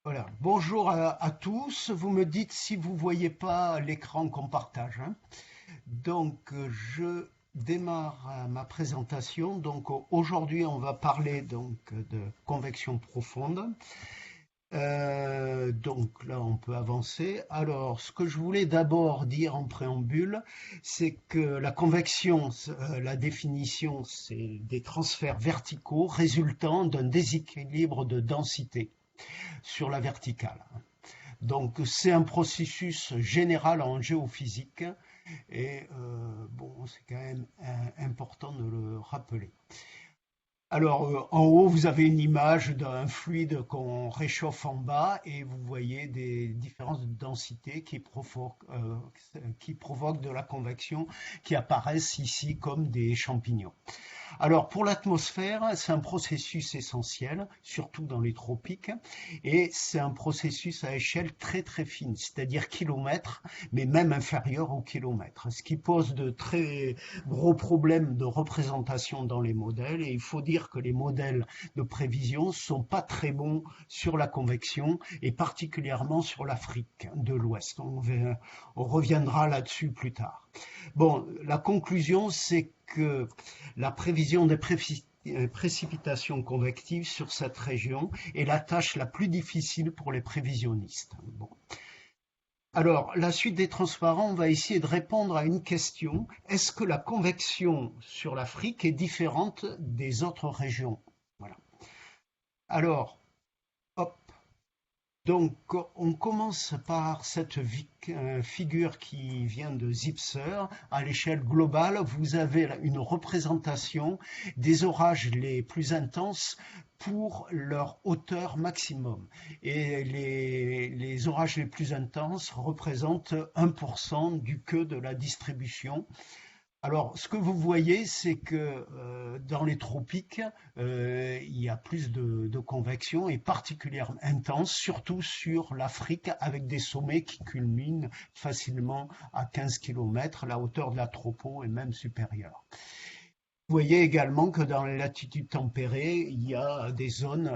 Voilà. Bonjour à tous. Vous me dites si vous voyez pas l'écran qu'on partage, hein. Je démarre ma présentation. Aujourd'hui, on va parler de convection profonde. Là, on peut avancer. Alors, ce que je voulais d'abord dire en préambule, c'est que la convection, la définition, c'est des transferts verticaux résultant d'un déséquilibre de densité sur la verticale. Donc c'est un processus général en géophysique c'est quand même important de le rappeler. Alors en haut, vous avez une image d'un fluide qu'on réchauffe en bas et vous voyez des différences de densité qui provoquent de la convection qui apparaissent ici comme des champignons. Alors pour l'atmosphère, c'est un processus essentiel, surtout dans les tropiques, et c'est un processus à échelle très très fine, c'est-à-dire kilomètres, mais même inférieur au kilomètre, ce qui pose de très gros problèmes de représentation dans les modèles, et il faut dire que les modèles de prévision sont pas très bons sur la convection, et particulièrement sur l'Afrique de l'Ouest. On reviendra là-dessus plus tard. Bon, la conclusion, c'est que la prévision des précipitations convectives sur cette région est la tâche la plus difficile pour les prévisionnistes. Bon. Alors, la suite des transparents, on va essayer de répondre à une question. Est-ce que la convection sur l'Afrique est différente des autres régions? Voilà. Alors, hop. Donc, on commence par cette figure qui vient de Zipser. À l'échelle globale, vous avez une représentation des orages les plus intenses pour leur hauteur maximum. Et les orages les plus intenses représentent 1% du queue de la distribution. Alors, ce que vous voyez, c'est que dans les tropiques, il y a plus de convection et particulièrement intense, surtout sur l'Afrique, avec des sommets qui culminent facilement à 15 km. La hauteur de la tropo est même supérieure. Vous voyez également que dans les latitudes tempérées, il y a des zones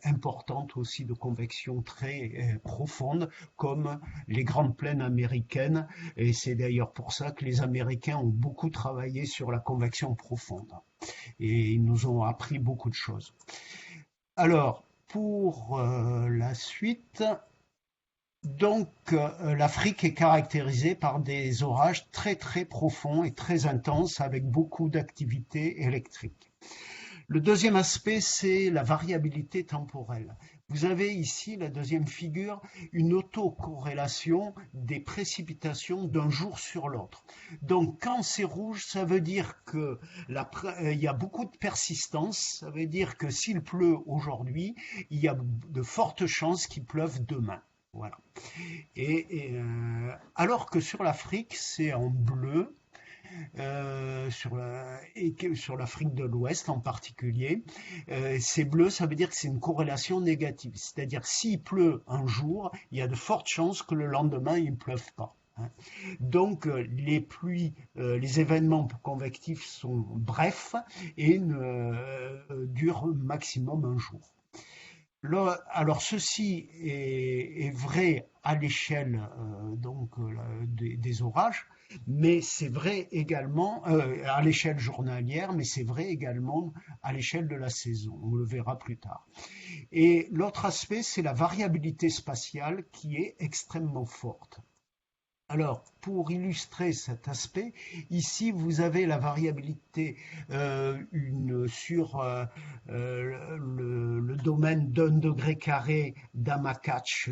importantes aussi de convection très profonde, comme les grandes plaines américaines. Et c'est d'ailleurs pour ça que les Américains ont beaucoup travaillé sur la convection profonde. Et ils nous ont appris beaucoup de choses. Alors, pour la suite, l'Afrique est caractérisée par des orages très très profonds et très intenses avec beaucoup d'activité électrique. Le deuxième aspect, c'est la variabilité temporelle. Vous avez ici, la deuxième figure, une autocorrélation des précipitations d'un jour sur l'autre. Donc quand c'est rouge, ça veut dire il y a beaucoup de persistance, ça veut dire que s'il pleut aujourd'hui, il y a de fortes chances qu'il pleuve demain. Voilà. Alors que sur l'Afrique, c'est en bleu, sur l'Afrique de l'Ouest en particulier. C'est bleu, ça veut dire que c'est une corrélation négative. C'est-à-dire s'il pleut un jour, il y a de fortes chances que le lendemain, il ne pleuve pas. Donc les pluies, les événements convectifs sont brefs et durent maximum un jour. Alors ceci est vrai à l'échelle des orages, mais c'est vrai également à l'échelle journalière, mais c'est vrai également à l'échelle de la saison. On le verra plus tard. Et l'autre aspect, c'est la variabilité spatiale qui est extrêmement forte. Alors, pour illustrer cet aspect, ici vous avez la variabilité sur le domaine d'1 degré carré d'Amakach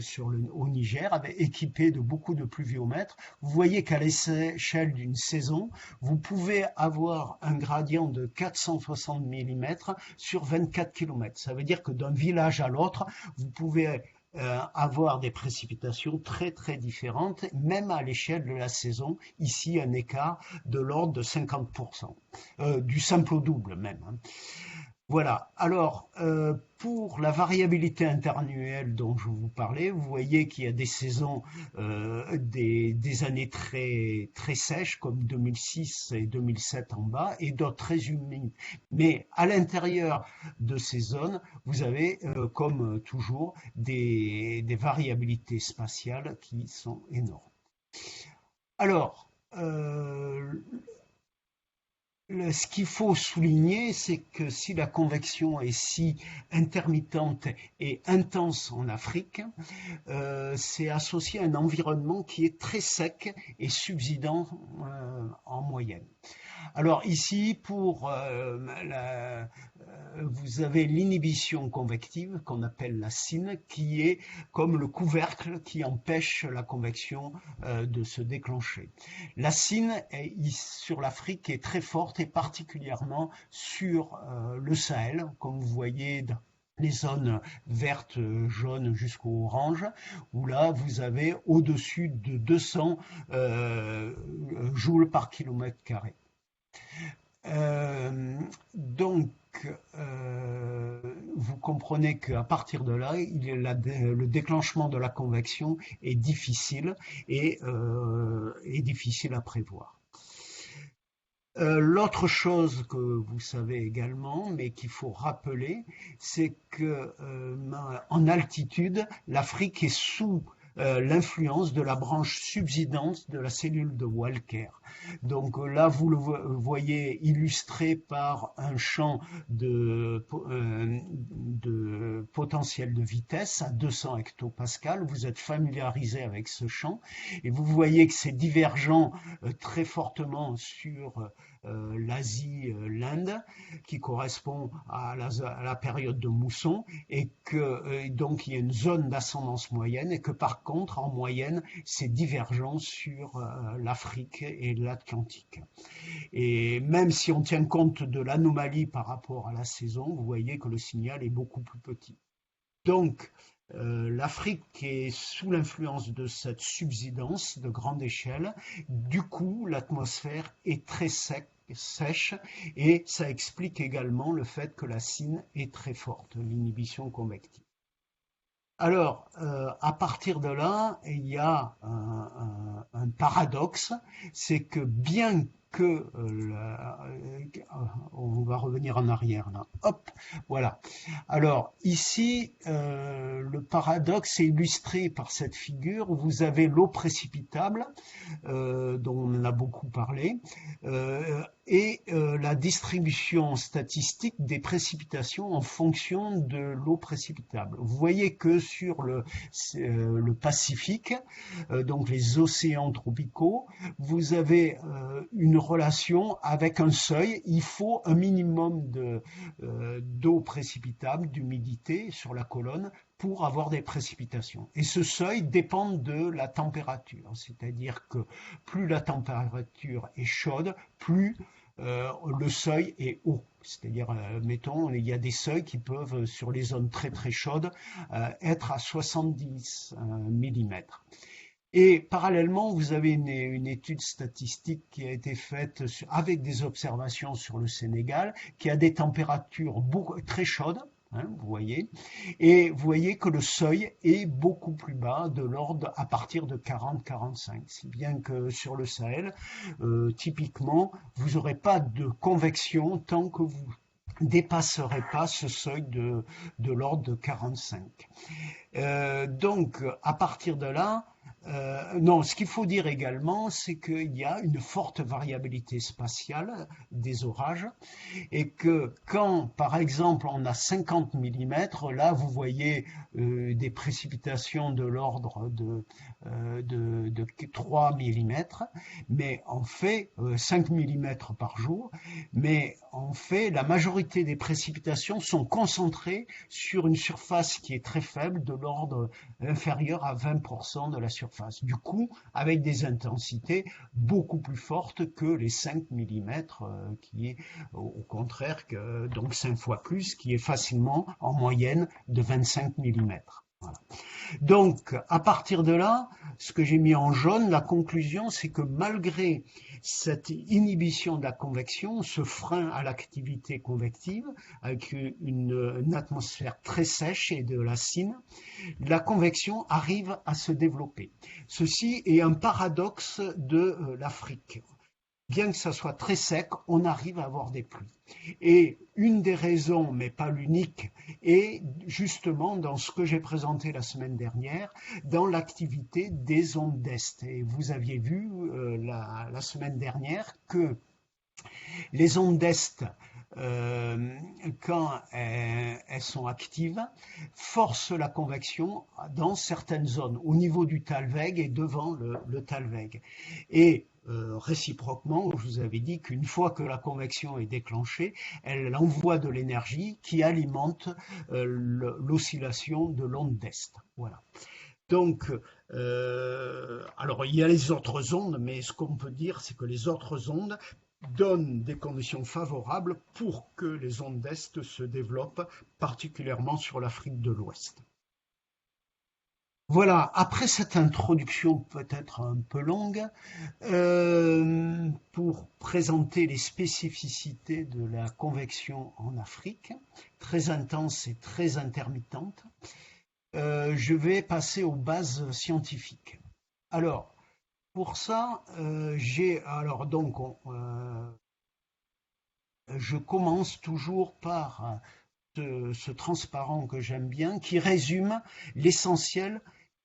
au Niger, équipé de beaucoup de pluviomètres. Vous voyez qu'à l'échelle d'une saison, vous pouvez avoir un gradient de 460 mm sur 24 km. Ça veut dire que d'un village à l'autre, vous pouvez avoir des précipitations très très différentes, même à l'échelle de la saison. Ici, un écart de l'ordre de 50%, du simple au double même. Voilà. Alors, pour la variabilité interannuelle dont je vous parlais, vous voyez qu'il y a des saisons, des années très sèches comme 2006 et 2007 en bas, et d'autres très humides. Mais à l'intérieur de ces zones, vous avez, comme toujours, des variabilités spatiales qui sont énormes. Alors, ce qu'il faut souligner, c'est que si la convection est si intermittente et intense en Afrique, c'est associé à un environnement qui est très sec et subsidant en moyenne. Alors ici, vous avez l'inhibition convective qu'on appelle la SIN, qui est comme le couvercle qui empêche la convection de se déclencher. La SIN sur l'Afrique est très forte et particulièrement sur le Sahel, comme vous voyez dans les zones vertes, jaunes jusqu'au orange, où là vous avez au-dessus de 200 joules par kilomètre carré. Euh, donc, vous comprenez qu'à partir de là, le déclenchement de la convection est difficile et difficile à prévoir. L'autre chose que vous savez également, mais qu'il faut rappeler, c'est que en altitude, l'Afrique est sous l'influence de la branche subsidante de la cellule de Walker. Donc là, vous le voyez illustré par un champ de potentiel de vitesse à 200 hectopascales. Vous êtes familiarisé avec ce champ et vous voyez que c'est divergent très fortement sur l'Asie, l'Inde, qui correspond à la période de mousson, et que donc il y a une zone d'ascendance moyenne, et que par contre, en moyenne, c'est divergent sur l'Afrique et l'Atlantique. Et même si on tient compte de l'anomalie par rapport à la saison, vous voyez que le signal est beaucoup plus petit. Donc, l'Afrique est sous l'influence de cette subsidence de grande échelle. Du coup, l'atmosphère est très sèche et ça explique également le fait que la SIN est très forte, l'inhibition convective. Alors, à partir de là, il y a un paradoxe, c'est que bien que on va revenir en arrière là. Hop, voilà. Alors ici, le paradoxe est illustré par cette figure où vous avez l'eau précipitable, dont on a beaucoup parlé, et la distribution statistique des précipitations en fonction de l'eau précipitable. Vous voyez que sur le Pacifique, donc les océans tropicaux, vous avez une relation avec un seuil. Il faut un minimum d'eau précipitable, d'humidité sur la colonne pour avoir des précipitations. Et ce seuil dépend de la température, c'est-à-dire que plus la température est chaude, plus le seuil est haut. C'est-à-dire, mettons, il y a des seuils qui peuvent, sur les zones très chaudes, être à 70 mm. Et parallèlement, vous avez une étude statistique qui a été faite avec des observations sur le Sénégal, qui a des températures très chaudes, hein, vous voyez, et vous voyez que le seuil est beaucoup plus bas, de l'ordre à partir de 40-45, si bien que sur le Sahel, typiquement, vous n'aurez pas de convection tant que vous dépasserez pas ce seuil de l'ordre de 45. Donc, à partir de là, non, ce qu'il faut dire également, c'est qu'il y a une forte variabilité spatiale des orages et que quand, par exemple, on a 50 mm, là, vous voyez des précipitations de l'ordre de 3 mm, mais en fait, 5 mm par jour, mais en fait, la majorité des précipitations sont concentrées sur une surface qui est très faible, de l'ordre inférieur à 20% de la surface. Du coup, avec des intensités beaucoup plus fortes que les 5 mm, qui est au contraire, donc 5 fois plus, qui est facilement en moyenne de 25 mm. Voilà. Donc, à partir de là, ce que j'ai mis en jaune, la conclusion, c'est que malgré cette inhibition de la convection, ce frein à l'activité convective, avec une atmosphère très sèche et de l'acine, la convection arrive à se développer. Ceci est un paradoxe de l'Afrique. Bien que ça soit très sec, on arrive à avoir des pluies. Et une des raisons, mais pas l'unique, est justement dans ce que j'ai présenté la semaine dernière, dans l'activité des ondes d'Est. Et vous aviez vu la semaine dernière que les ondes d'Est, quand elles sont actives, forcent la convection dans certaines zones, au niveau du Talweg et devant le Talweg. Et réciproquement, je vous avais dit qu'une fois que la convection est déclenchée, elle envoie de l'énergie qui alimente l'oscillation de l'onde d'Est. Voilà. Donc, alors il y a les autres ondes, mais ce qu'on peut dire, c'est que les autres ondes donnent des conditions favorables pour que les ondes d'Est se développent, particulièrement sur l'Afrique de l'Ouest. Voilà, après cette introduction peut-être un peu longue, pour présenter les spécificités de la convection en Afrique, très intense et très intermittente, je vais passer aux bases scientifiques. Alors, pour ça, je commence toujours par ce transparent que j'aime bien, qui résume l'essentiel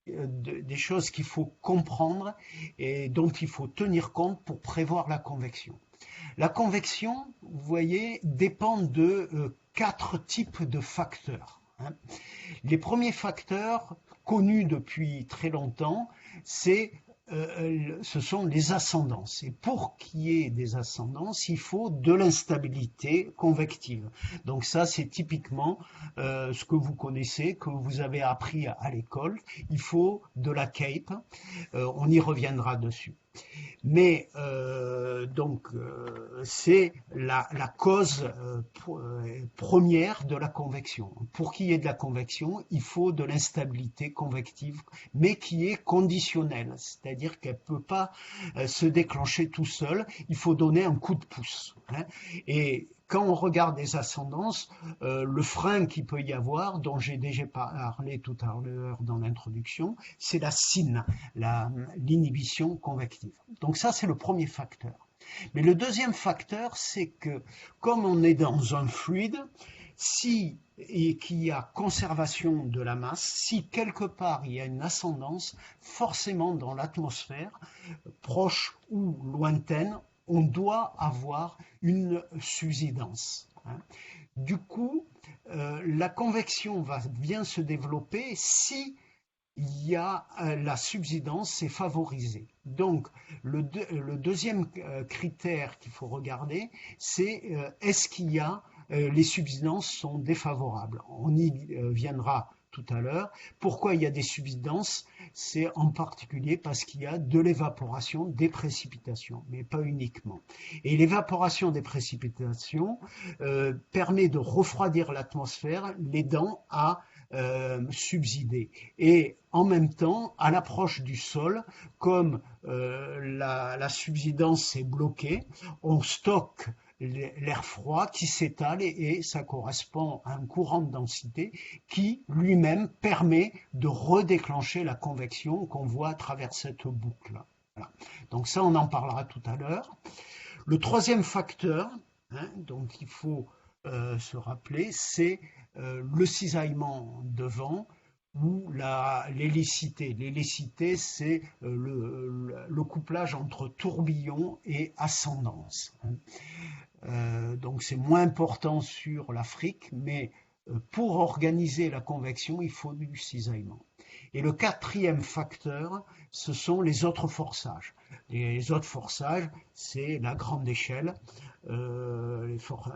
des choses qu'il faut comprendre et dont il faut tenir compte pour prévoir la convection. La convection, vous voyez, dépend de 4 types de facteurs. Les premiers facteurs connus depuis très longtemps, ce sont les ascendances. Et pour qu'il y ait des ascendances, il faut de l'instabilité convective. Donc ça, c'est typiquement ce que vous connaissez, que vous avez appris à l'école. Il faut de la CAPE. On y reviendra dessus. Mais c'est la cause première de la convection. Pour qu'il y ait de la convection, il faut de l'instabilité convective, mais qui est conditionnelle, c'est-à-dire qu'elle ne peut pas se déclencher tout seul, il faut donner un coup de pouce. Et quand on regarde les ascendances, le frein qu'il peut y avoir, dont j'ai déjà parlé tout à l'heure dans l'introduction, c'est la SIN, l'inhibition convective. Donc ça, c'est le premier facteur. Mais le deuxième facteur, c'est que comme on est dans un fluide, et qu'il y a conservation de la masse, si quelque part il y a une ascendance, forcément dans l'atmosphère, proche ou lointaine, on doit avoir une subsidence. Du coup, la convection va bien se développer si il y a la subsidence est favorisée. Donc, le deuxième critère qu'il faut regarder, c'est est-ce qu'il y a les subsidences sont défavorables. On y viendra tout à l'heure. Pourquoi il y a des subsidences? C'est en particulier parce qu'il y a de l'évaporation des précipitations, mais pas uniquement. Et l'évaporation des précipitations permet de refroidir l'atmosphère, l'aidant à subsider. Et en même temps, à l'approche du sol, comme la subsidence est bloquée, on stocke l'air froid qui s'étale et ça correspond à un courant de densité qui lui-même permet de redéclencher la convection qu'on voit à travers cette boucle. Voilà. Donc ça, on en parlera tout à l'heure. Le troisième facteur, dont il faut se rappeler, c'est le cisaillement de vent ou l'hélicité. L'hélicité, c'est le couplage entre tourbillon et ascendance. Donc c'est moins important sur l'Afrique, mais pour organiser la convection, il faut du cisaillement. Et le quatrième facteur, ce sont les autres forçages. Les autres forçages, c'est la grande échelle.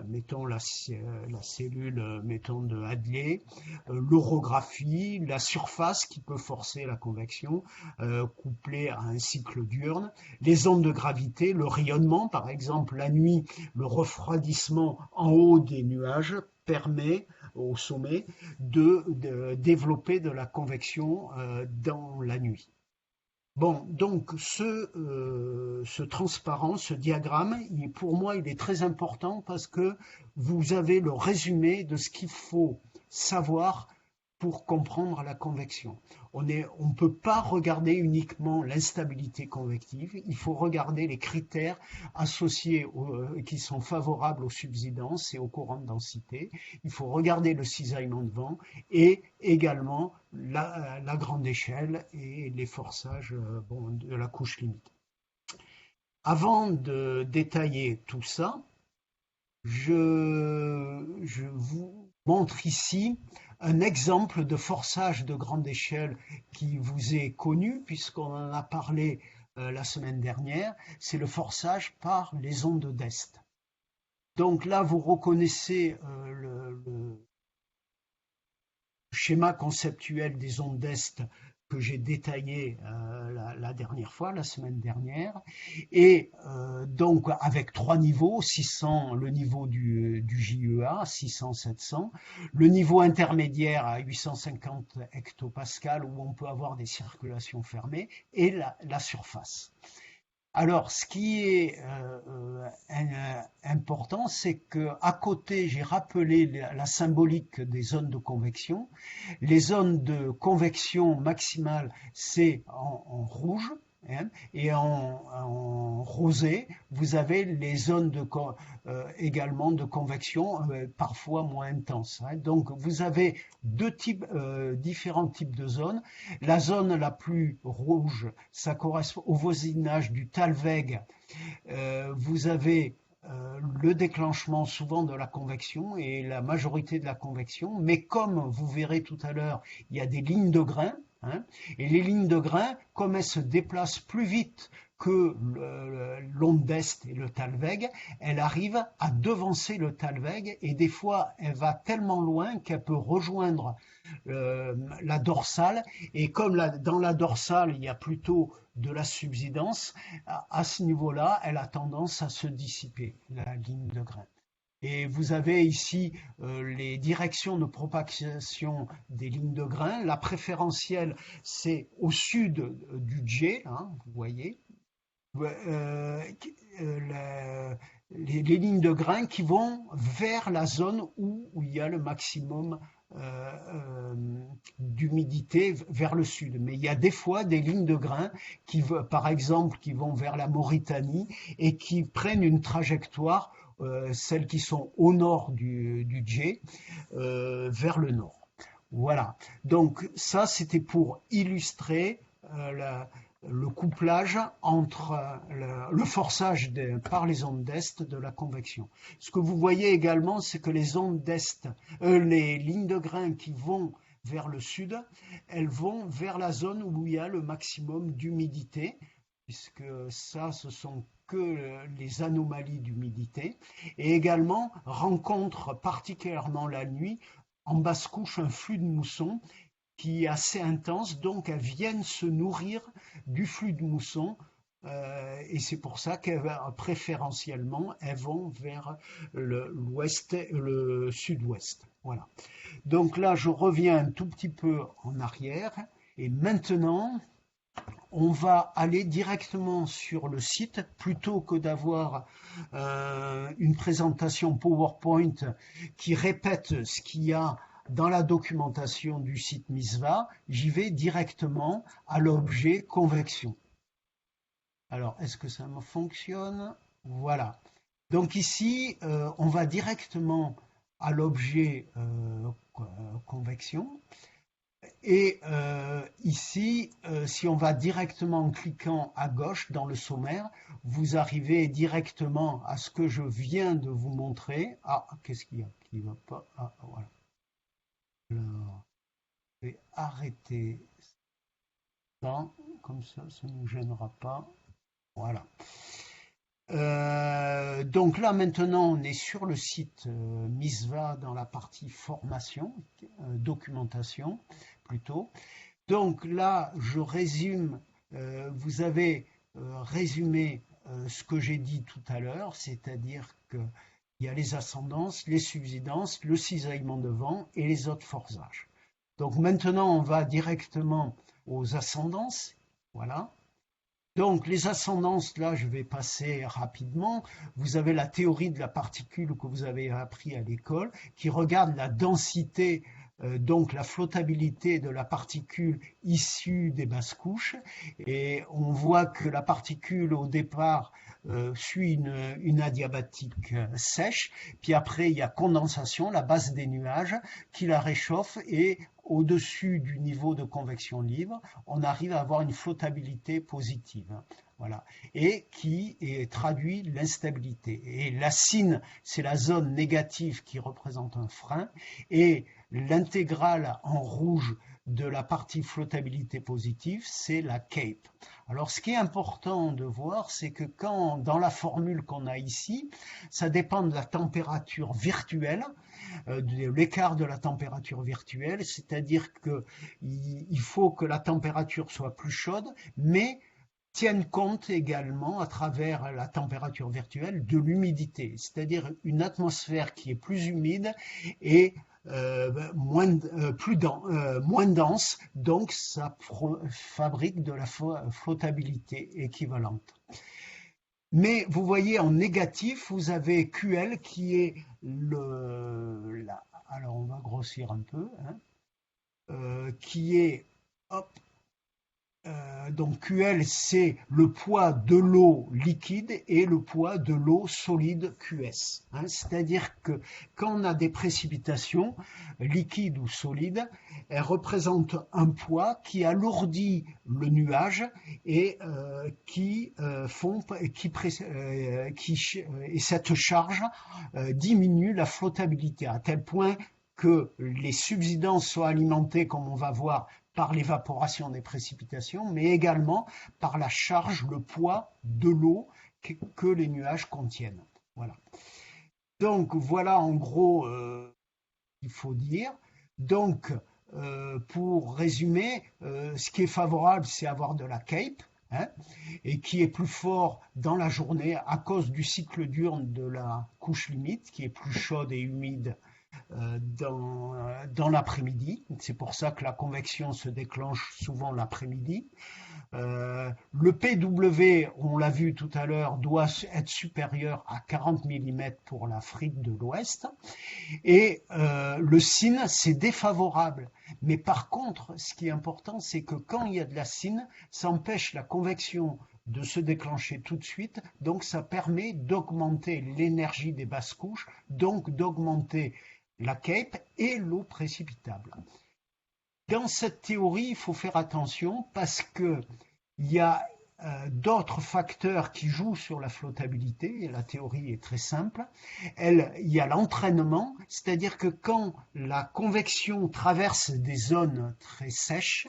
Mettons la cellule de Hadley, l'orographie, la surface qui peut forcer la convection, couplée à un cycle diurne, les ondes de gravité, le rayonnement, par exemple la nuit, le refroidissement en haut des nuages permet au sommet, de développer de la convection dans la nuit. Bon, donc ce transparent, ce diagramme, pour moi, il est très important parce que vous avez le résumé de ce qu'il faut savoir pour comprendre la convection. On ne peut pas regarder uniquement l'instabilité convective, il faut regarder les critères associés qui sont favorables aux subsidences et aux courants de densité. Il faut regarder le cisaillement de vent et également la grande échelle et les forçages de la couche limite. Avant de détailler tout ça, je vous montre ici un exemple de forçage de grande échelle qui vous est connu, puisqu'on en a parlé la semaine dernière, c'est le forçage par les ondes d'Est. Donc là, vous reconnaissez le schéma conceptuel des ondes d'Est que j'ai détaillé la dernière fois, la semaine dernière, et donc avec 3 niveaux, 600, le niveau du JEA, 600-700, le niveau intermédiaire à 850 hectopascales où on peut avoir des circulations fermées, et la surface. Alors, ce qui est important, c'est qu'à côté, j'ai rappelé la symbolique des zones de convection. Les zones de convection maximale, c'est en rouge, hein, et en rosé, vous avez les zones également de convection, parfois moins intenses. Hein. Donc, vous avez différents types de zones. La zone la plus rouge, ça correspond au voisinage du Talweg. Vous avez le déclenchement souvent de la convection et la majorité de la convection, mais comme vous verrez tout à l'heure, il y a des lignes de grain, hein, et les lignes de grain, comme elles se déplacent plus vite que l'onde d'Est et le Talweg, elle arrive à devancer le Talweg et des fois elle va tellement loin qu'elle peut rejoindre la dorsale, et comme dans la dorsale il y a plutôt de la subsidence, à ce niveau-là elle a tendance à se dissiper, la ligne de grain. Et vous avez ici les directions de propagation des lignes de grain. La préférentielle, c'est au sud du J, hein, vous voyez. Les lignes de grain qui vont vers la zone où il y a le maximum d'humidité vers le sud. Mais il y a des fois des lignes de grain par exemple, qui vont vers la Mauritanie et qui prennent une trajectoire, celles qui sont au nord du Djé, vers le nord. Voilà. Donc ça, c'était pour illustrer le couplage entre le forçage par les ondes d'Est de la convection. Ce que vous voyez également, c'est que les ondes d'Est, les lignes de grain qui vont vers le sud, elles vont vers la zone où il y a le maximum d'humidité, puisque ça, ce sont que les anomalies d'humidité, et également rencontrent particulièrement la nuit, en basse couche, un flux de mousson qui est assez intense, donc elles viennent se nourrir du flux de mousson, et c'est pour ça qu'elles préférentiellement elles vont vers l'ouest, le sud-ouest. Voilà. Donc là, je reviens un tout petit peu en arrière, et maintenant, on va aller directement sur le site plutôt que d'avoir une présentation PowerPoint qui répète ce qu'il y a dans la documentation du site MISVA. J'y vais directement à l'objet convection. Alors, est-ce que ça fonctionne? Voilà. Donc ici, on va directement à l'objet convection. Et ici, si on va directement en cliquant à gauche dans le sommaire, vous arrivez directement à ce que je viens de vous montrer. Ah, qu'est-ce qu'il y a qui ne va pas? Ah, voilà. Alors, je vais arrêter ça, comme ça ne nous gênera pas. Voilà. Donc là maintenant on est sur le site MISVA dans la partie formation, documentation plutôt. Donc là je résume, vous avez résumé ce que j'ai dit tout à l'heure, c'est-à-dire que il y a les ascendances, les subsidences, le cisaillement de vent et les autres forçages. Donc maintenant, on va directement aux ascendances. Voilà. Donc les ascendances, là, je vais passer rapidement. Vous avez la théorie de la particule que vous avez appris à l'école, qui regarde la densité, donc la flottabilité de la particule issue des basses couches. Et on voit que la particule, au départ, suit une adiabatique sèche, puis après il y a condensation, la base des nuages, qui la réchauffe et au-dessus du niveau de convection libre, on arrive à avoir une flottabilité positive. Voilà. Et qui traduit l'instabilité. Et la sine, c'est la zone négative qui représente un frein, et l'intégrale en rouge de la partie flottabilité positive, c'est la cape. Alors ce qui est important de voir, c'est que quand, dans la formule qu'on a ici, ça dépend de la température virtuelle, de l'écart de la température virtuelle, c'est-à-dire qu'il faut que la température soit plus chaude, mais tiennent compte également, à travers la température virtuelle, de l'humidité, c'est-à-dire une atmosphère qui est plus humide et moins dense, donc ça fabrique de la flottabilité équivalente. Mais vous voyez, en négatif, vous avez QL qui est alors on va grossir un peu, qui est, hop, donc QL, c'est le poids de l'eau liquide et le poids de l'eau solide QS. C'est-à-dire que quand on a des précipitations, liquides ou solides, elles représentent un poids qui alourdit le nuage et et cette charge diminue la flottabilité à tel point que les subsidences sont alimentées, comme on va voir, par l'évaporation des précipitations, mais également par la charge, le poids de l'eau que les nuages contiennent. Voilà. Donc voilà en gros il faut dire. Donc pour résumer, ce qui est favorable, c'est avoir de la cape, et qui est plus fort dans la journée à cause du cycle diurne de la couche limite, qui est plus chaude et humide dans l'après-midi. C'est pour ça que la convection se déclenche souvent l'après-midi. Le PW, on l'a vu tout à l'heure, doit être supérieur à 40 mm pour l'Afrique de l'Ouest. Et le SIN, c'est défavorable. Mais par contre, ce qui est important, c'est que quand il y a de la SIN, ça empêche la convection de se déclencher tout de suite. Donc ça permet d'augmenter l'énergie des basses couches, donc d'augmenter la cape et l'eau précipitable. Dans cette théorie, il faut faire attention parce qu'il y a d'autres facteurs qui jouent sur la flottabilité, et la théorie est très simple. Il y a l'entraînement, c'est-à-dire que quand la convection traverse des zones très sèches,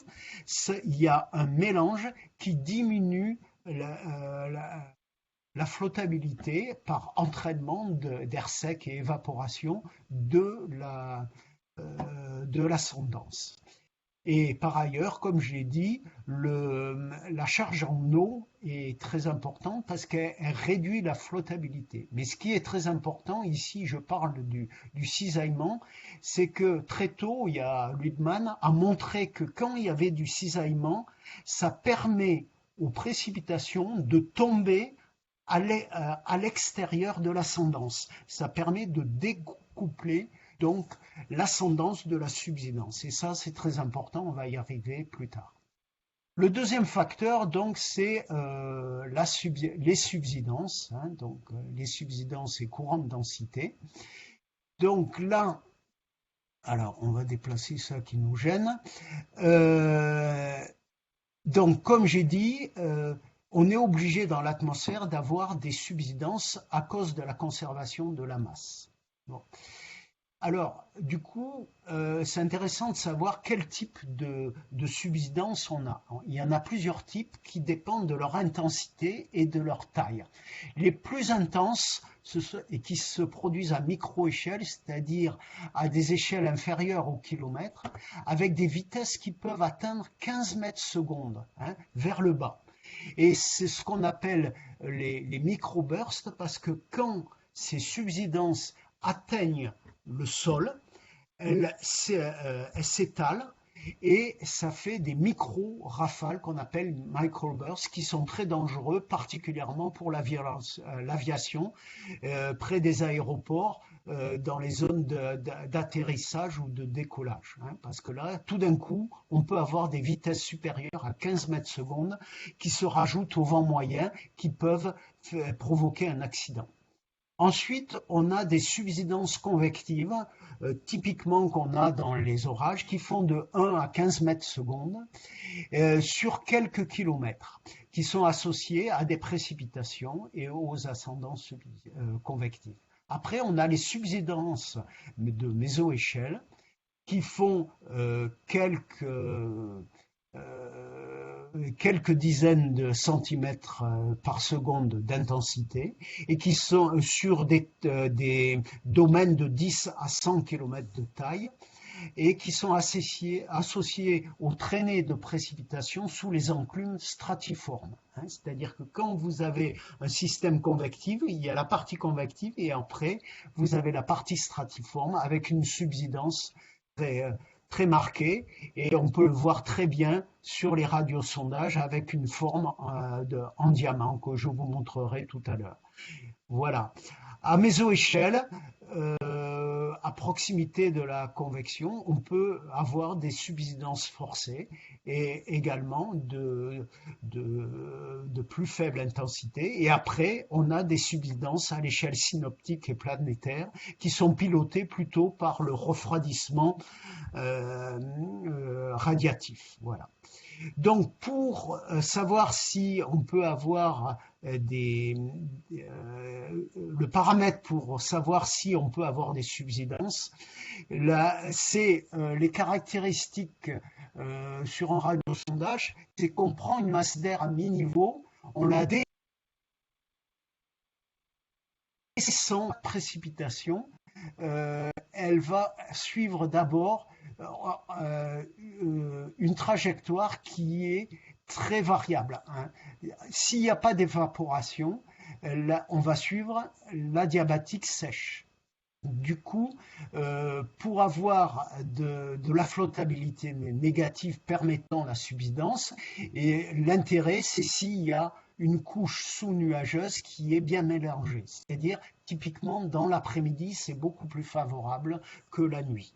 il y a un mélange qui diminue la flottabilité par entraînement d'air sec et évaporation de l'ascendance. Et par ailleurs, comme je l'ai dit, la charge en eau est très importante parce qu'elle réduit la flottabilité. Mais ce qui est très important, ici je parle du cisaillement, c'est que très tôt, Luhmann a montré que quand il y avait du cisaillement, ça permet aux précipitations de tomber à l'extérieur de l'ascendance. Ça permet de découpler donc l'ascendance de la subsidence. Et ça, c'est très important, on va y arriver plus tard. Le deuxième facteur, donc, c'est les subsidences. Donc, les subsidences et courants de densité. Donc là, alors, on va déplacer ça qui nous gêne. Donc, comme j'ai dit, on est obligé dans l'atmosphère d'avoir des subsidences à cause de la conservation de la masse. Bon. Alors, du coup, c'est intéressant de savoir quel type de subsidence on a. Il y en a plusieurs types qui dépendent de leur intensité et de leur taille. Les plus intenses, et qui se produisent à micro-échelle, c'est-à-dire à des échelles inférieures au kilomètre, avec des vitesses qui peuvent atteindre 15 mètres secondes, vers le bas. Et c'est ce qu'on appelle les micro-bursts, parce que quand ces subsidences atteignent le sol, elles s'étalent et ça fait des micro-rafales qu'on appelle microbursts qui sont très dangereux, particulièrement pour l'aviation, près des aéroports, dans les zones d'atterrissage ou de décollage. Hein, parce que là, tout d'un coup, on peut avoir des vitesses supérieures à 15 mètres secondes qui se rajoutent au vent moyen qui peuvent provoquer un accident. Ensuite, on a des subsidences convectives, typiquement qu'on a dans les orages, qui font de 1 à 15 mètres secondes sur quelques kilomètres, qui sont associés à des précipitations et aux ascendances convectives. Après, on a les subsidences de mésoéchelle qui font quelques dizaines de centimètres par seconde d'intensité et qui sont sur des domaines de 10 à 100 km de taille et qui sont associés aux traînées de précipitations sous les enclumes stratiformes. Hein, c'est-à-dire que quand vous avez un système convectif, il y a la partie convective et après vous avez la partie stratiforme avec une subsidence très marquée et on peut le voir très bien sur les radiosondages avec une forme en diamant que je vous montrerai tout à l'heure. Voilà. À mésoéchelle, à proximité de la convection, on peut avoir des subsidences forcées et également de plus faible intensité. Et après, on a des subsidences à l'échelle synoptique et planétaire qui sont pilotées plutôt par le refroidissement radiatif. Voilà. Donc, pour savoir si on peut avoir le paramètre pour savoir si on peut avoir des subsidences, c'est les caractéristiques sur un radiosondage, c'est qu'on prend une masse d'air à mi-niveau, on la descend à précipitation, elle va suivre d'abord une trajectoire qui est très variable. Hein. S'il n'y a pas d'évaporation, on va suivre l'adiabatique sèche. Du coup, pour avoir de la flottabilité négative permettant la subsidence, et l'intérêt, c'est s'il y a une couche sous-nuageuse qui est bien mélangée. C'est-à-dire, typiquement, dans l'après-midi, c'est beaucoup plus favorable que la nuit.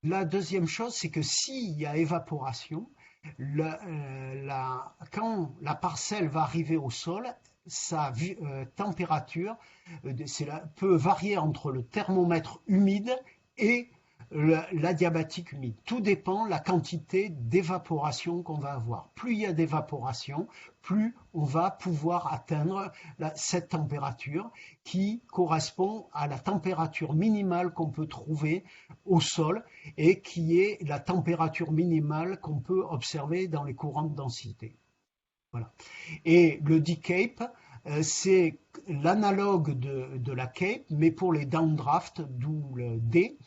La deuxième chose, c'est que s'il y a évaporation, quand la parcelle va arriver au sol, sa température peut varier entre le thermomètre humide et l'adiabatique humide. Tout dépend de la quantité d'évaporation qu'on va avoir. Plus il y a d'évaporation, plus on va pouvoir atteindre cette température qui correspond à la température minimale qu'on peut trouver au sol et qui est la température minimale qu'on peut observer dans les courants de densité. Voilà. Et le D-Cape, c'est l'analogue de la Cape, mais pour les downdrafts, d'où le D,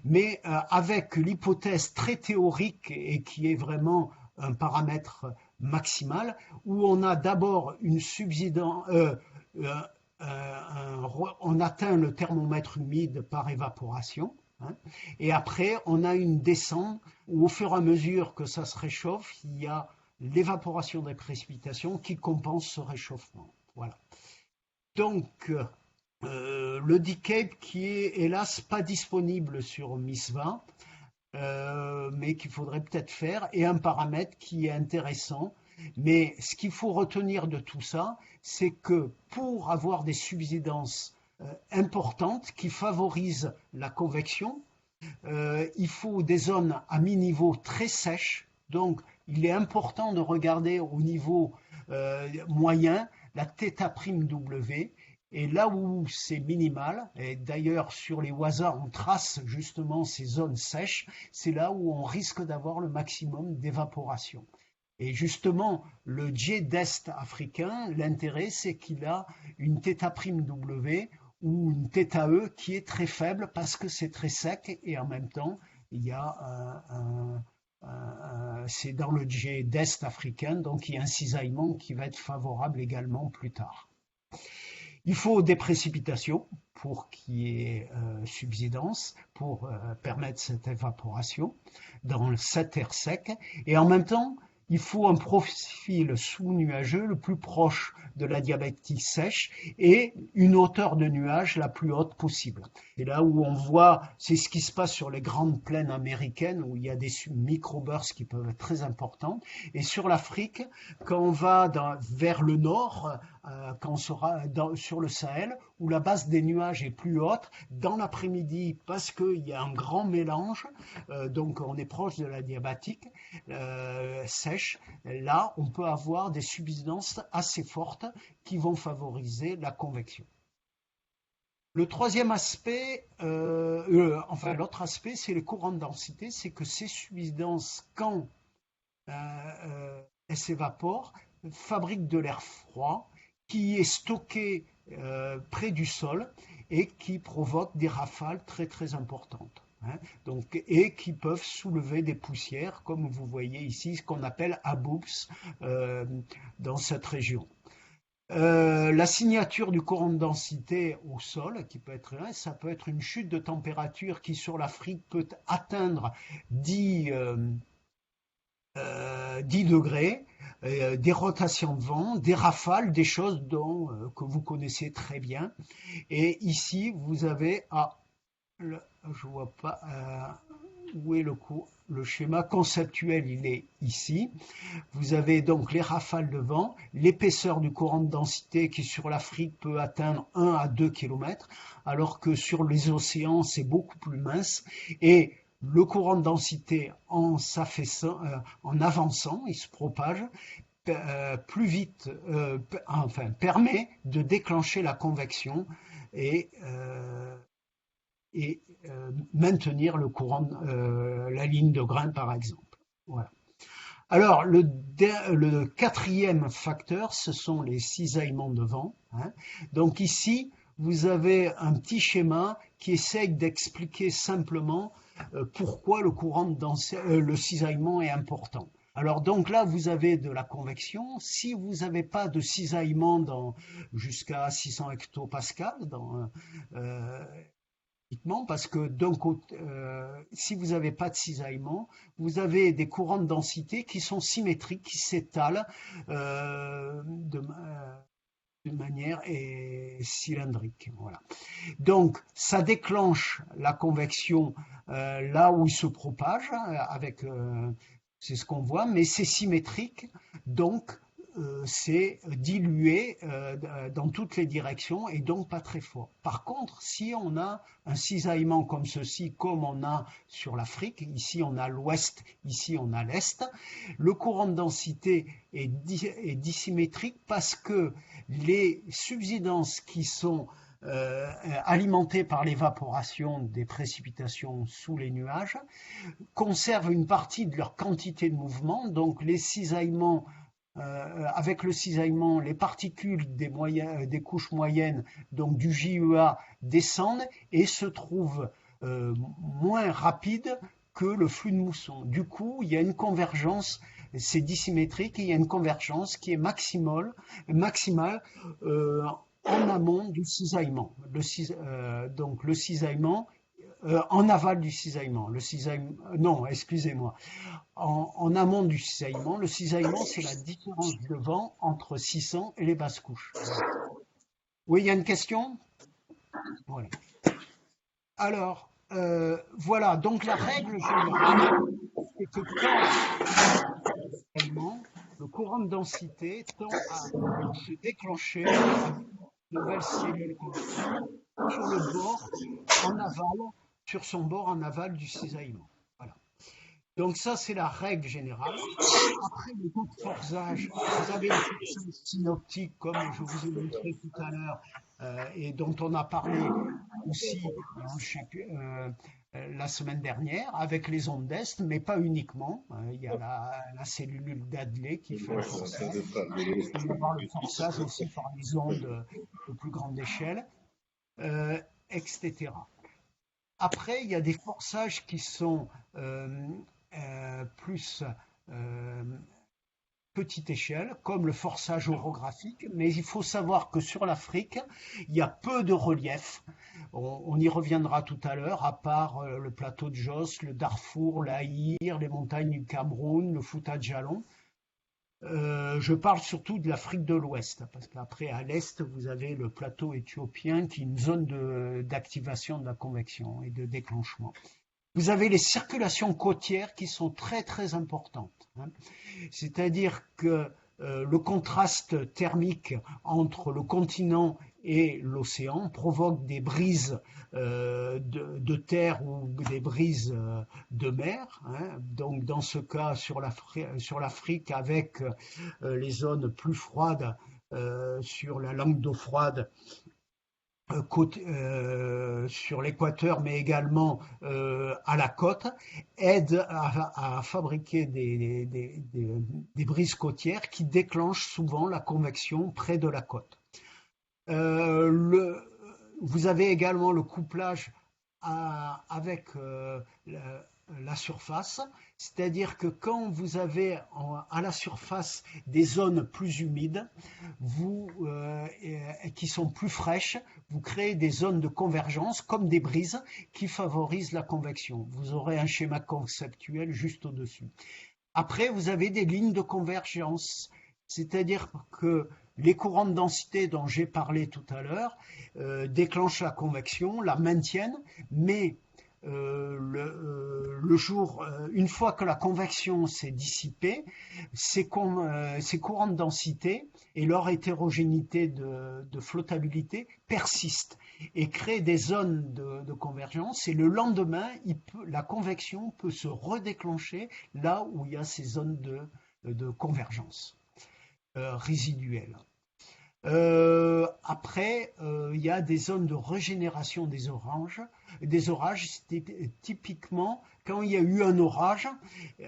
mais avec l'hypothèse très théorique et qui est vraiment un paramètre maximal, où on a d'abord une subsidence, on atteint le thermomètre humide par évaporation, hein, et après on a une descente où au fur et à mesure que ça se réchauffe, il y a l'évaporation des précipitations qui compense ce réchauffement. Voilà. Donc, le D-Cape qui est hélas pas disponible sur MISVA, mais qu'il faudrait peut-être faire, et un paramètre qui est intéressant. Mais ce qu'il faut retenir de tout ça, c'est que pour avoir des subsidences importantes qui favorisent la convection, il faut des zones à mi-niveau très sèches. Donc, il est important de regarder au niveau moyen la θ'W. Et là où c'est minimal, et d'ailleurs sur les WASA on trace justement ces zones sèches, c'est là où on risque d'avoir le maximum d'évaporation. Et justement, le jet d'Est africain, l'intérêt c'est qu'il a une θ'W ou une θE qui est très faible parce que c'est très sec et en même temps il y a c'est dans le jet d'Est africain, donc il y a un cisaillement qui va être favorable également plus tard. Il faut des précipitations pour qu'il y ait subsidence, pour permettre cette évaporation dans cet air sec. Et en même temps, il faut un profil sous-nuageux le plus proche de la diabatique sèche et une hauteur de nuage la plus haute possible. Et là où on voit, c'est ce qui se passe sur les grandes plaines américaines où il y a des microbursts qui peuvent être très importantes. Et sur l'Afrique, quand on va vers le nord, quand on sera sur le Sahel, où la base des nuages est plus haute, dans l'après-midi, parce qu'il y a un grand mélange, donc on est proche de la diabatique sèche, là on peut avoir des subsidences assez fortes qui vont favoriser la convection. Le troisième aspect, l'autre aspect, c'est les courants de densité, c'est que ces subsidences, quand elles s'évaporent, fabriquent de l'air froid qui est stocké près du sol et qui provoque des rafales très très importantes. Donc, et qui peuvent soulever des poussières, comme vous voyez ici, ce qu'on appelle aboops dans cette région. La signature du courant de densité au sol, qui peut être ça peut être une chute de température qui sur l'Afrique peut atteindre 10 degrés, des rotations de vent, des rafales, des choses que vous connaissez très bien. Et ici, vous avez, je vois pas où est le schéma conceptuel, il est ici. Vous avez donc les rafales de vent, l'épaisseur du courant de densité qui sur l'Afrique peut atteindre 1 à 2 km, alors que sur les océans, c'est beaucoup plus mince. Et le courant de densité en avançant, il se propage plus vite, permet de déclencher la convection et maintenir le courant, la ligne de grain par exemple. Voilà. Alors le quatrième facteur, ce sont les cisaillements de vent. Donc ici, vous avez un petit schéma qui essaye d'expliquer simplement pourquoi le cisaillement est important. Alors donc là, vous avez de la convection. Si vous n'avez pas de cisaillement jusqu'à 600 hectopascales, parce que si vous n'avez pas de cisaillement, vous avez des courants de densité qui sont symétriques, qui s'étalent d'une manière cylindrique. Voilà. Donc, ça déclenche la convection là où il se propage, c'est ce qu'on voit, mais c'est symétrique, donc c'est dilué dans toutes les directions et donc pas très fort. Par contre, si on a un cisaillement comme ceci, comme on a sur l'Afrique, ici on a l'ouest, ici on a l'est, le courant de densité est dissymétrique parce que les subsidences qui sont alimentées par l'évaporation des précipitations sous les nuages conservent une partie de leur quantité de mouvement, donc les cisaillements avec le cisaillement, les particules des couches moyennes, donc du JEA, descendent et se trouvent moins rapides que le flux de mousson. Du coup, il y a une convergence, c'est dissymétrique, et il y a une convergence qui est maximale en amont du cisaillement. Donc le cisaillement en aval du cisaillement. Non, excusez-moi. En amont du cisaillement, le cisaillement, c'est la différence de vent entre 600 et les basses couches. Oui, il y a une question? Voilà. Alors, voilà, donc la règle générale, c'est que quand le courant de densité tend à se déclencher avec de nouvelles cellules sur le bord en aval, sur son bord en aval du cisaillement. Voilà. Donc ça, c'est la règle générale. Après, les autres forçages, vous avez les forçages synoptiques, comme je vous ai montré tout à l'heure, et dont on a parlé aussi la semaine dernière, avec les ondes d'Est, mais pas uniquement. Il y a la cellule d'Adley qui fait le forçage. Il peut y avoir le forçage aussi par les ondes de plus grande échelle, etc. Après, il y a des forçages qui sont plus petite échelle, comme le forçage orographique, mais il faut savoir que sur l'Afrique, il y a peu de relief. On y reviendra tout à l'heure, à part le plateau de Jos, le Darfour, l'Aïr, les montagnes du Cameroun, le Fouta Djallon. Je parle surtout de l'Afrique de l'Ouest, parce qu'après, à l'Est, vous avez le plateau éthiopien qui est une zone d'activation de la convection et de déclenchement. Vous avez les circulations côtières qui sont très très importantes, hein. C'est-à-dire que le contraste thermique entre le continent et l'océan provoque des brises de terre ou des brises de mer, hein. Donc dans ce cas sur l'Afrique avec les zones plus froides sur la langue d'eau froide sur l'équateur, mais également à la côte, aide à fabriquer des brises côtières qui déclenchent souvent la convection près de la côte. Vous avez également le couplage avec la surface, c'est-à-dire que quand vous avez à la surface des zones plus humides, qui sont plus fraîches, vous créez des zones de convergence comme des brises qui favorisent la convection. Vous aurez un schéma conceptuel juste au-dessus. Après, vous avez des lignes de convergence, c'est-à-dire que les courants de densité dont j'ai parlé tout à l'heure déclenchent la convection, la maintiennent, mais une fois que la convection s'est dissipée, ces courants de densité et leur hétérogénéité de flottabilité persistent et créent des zones de convergence, et le lendemain, la convection peut se redéclencher là où il y a ces zones de convergence résiduelles. Après, il y a des zones de régénération des orages. Typiquement, quand il y a eu un orage,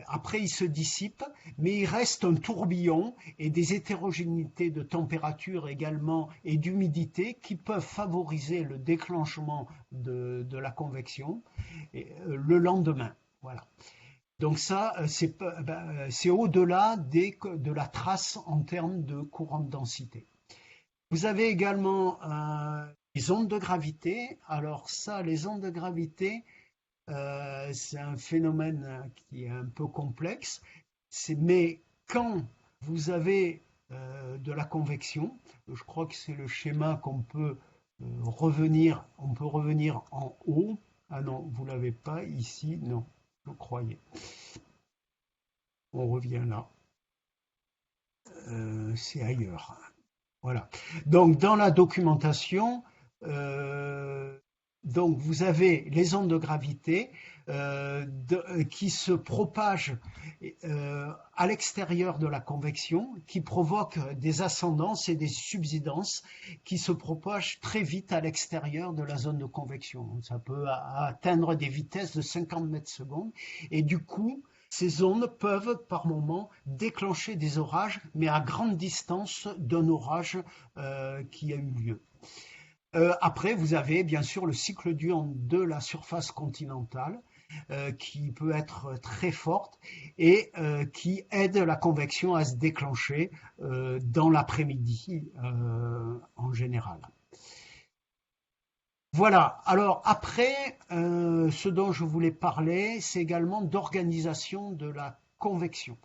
après il se dissipe, mais il reste un tourbillon et des hétérogénéités de température également et d'humidité qui peuvent favoriser le déclenchement de la convection le lendemain. Voilà. Donc ça, c'est au-delà de la trace en termes de courant de densité. Vous avez également les ondes de gravité. Alors ça, les ondes de gravité, c'est un phénomène qui est un peu complexe. Mais quand vous avez de la convection, je crois que c'est le schéma qu'on peut revenir. On peut revenir en haut. Ah non, vous l'avez pas ici. Non, je croyais. On revient là. C'est ailleurs. Voilà. Donc, dans la documentation, donc vous avez les ondes de gravité qui se propagent à l'extérieur de la convection, qui provoquent des ascendances et des subsidences qui se propagent très vite à l'extérieur de la zone de convection. Ça peut atteindre des vitesses de 50 mètres secondes, et du coup, ces ondes peuvent par moment déclencher des orages, mais à grande distance d'un orage qui a eu lieu. Après, vous avez bien sûr le cycle diurne de la surface continentale qui peut être très forte et qui aide la convection à se déclencher dans l'après-midi en général. Voilà, alors après, ce dont je voulais parler, c'est également d'organisation de la convection.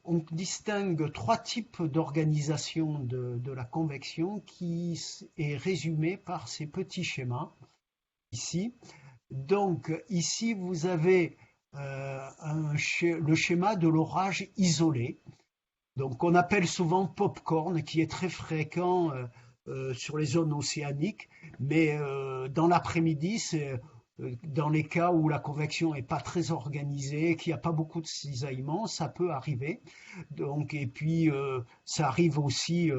On distingue trois types d'organisation de la convection qui est résumé par ces petits schémas ici. Donc ici, vous avez le schéma de l'orage isolé. Donc on appelle souvent pop-corn, qui est très fréquent sur les zones océaniques, mais dans l'après-midi, c'est dans les cas où la convection n'est pas très organisée, qu'il n'y a pas beaucoup de cisaillement, ça peut arriver. Donc, et puis ça arrive aussi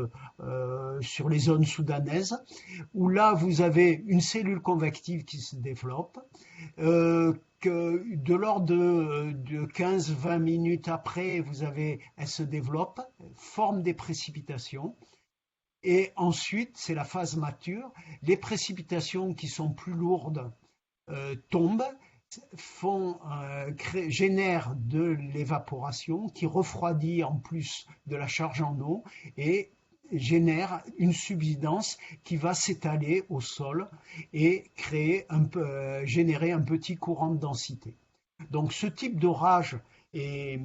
sur les zones soudanaises, où là vous avez une cellule convective qui se développe, que de l'ordre de 15-20 minutes après, elle se développe, forme des précipitations. Et ensuite, c'est la phase mature. Les précipitations qui sont plus lourdes tombent, génèrent de l'évaporation qui refroidit en plus de la charge en eau et génère une subsidence qui va s'étaler au sol et générer un petit courant de densité. Donc ce type d'orage est,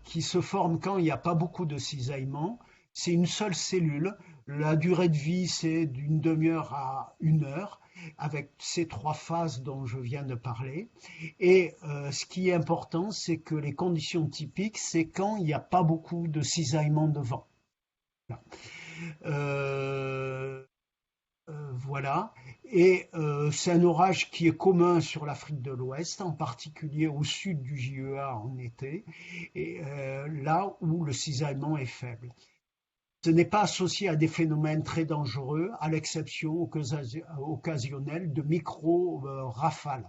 qui se forme quand il n'y a pas beaucoup de cisaillement, c'est une seule cellule. La durée de vie, c'est d'une demi-heure à 1 heure, avec ces 3 phases dont je viens de parler. Et ce qui est important, c'est que les conditions typiques, c'est quand il n'y a pas beaucoup de cisaillement de vent. Voilà. Euh, voilà. Et c'est un orage qui est commun sur l'Afrique de l'Ouest, en particulier au sud du JEA en été, et là où le cisaillement est faible. Ce n'est pas associé à des phénomènes très dangereux, à l'exception occasionnelle de micro-rafales,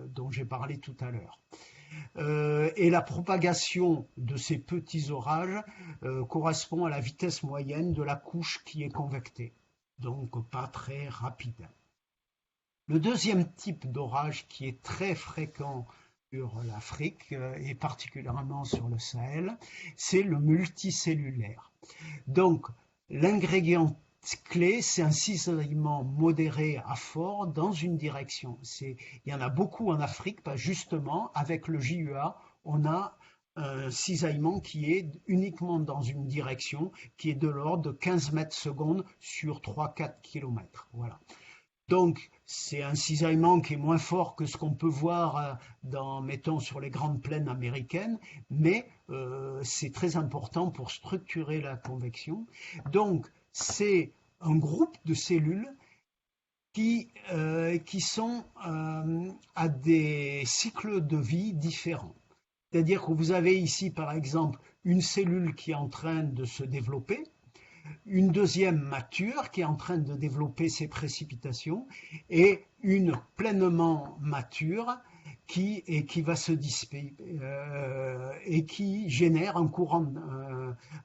dont j'ai parlé tout à l'heure. Et la propagation de ces petits orages correspond à la vitesse moyenne de la couche qui est convectée, donc pas très rapide. Le deuxième type d'orage qui est très fréquent sur l'Afrique et particulièrement sur le Sahel, c'est le multicellulaire. Donc l'ingrédient clé, c'est un cisaillement modéré à fort dans une direction. Il y en a beaucoup en Afrique, parce que justement, avec le JEA, on a un cisaillement qui est uniquement dans une direction, qui est de l'ordre de 15 mètres secondes sur 3-4 km. Voilà. Donc, c'est un cisaillement qui est moins fort que ce qu'on peut voir mettons, sur les grandes plaines américaines, mais c'est très important pour structurer la convection. Donc, c'est un groupe de cellules qui sont à des cycles de vie différents. C'est-à-dire que vous avez ici, par exemple, une cellule qui est en train de se développer, une deuxième mature qui est en train de développer ses précipitations et une pleinement mature qui va se dissiper et qui génère un courant,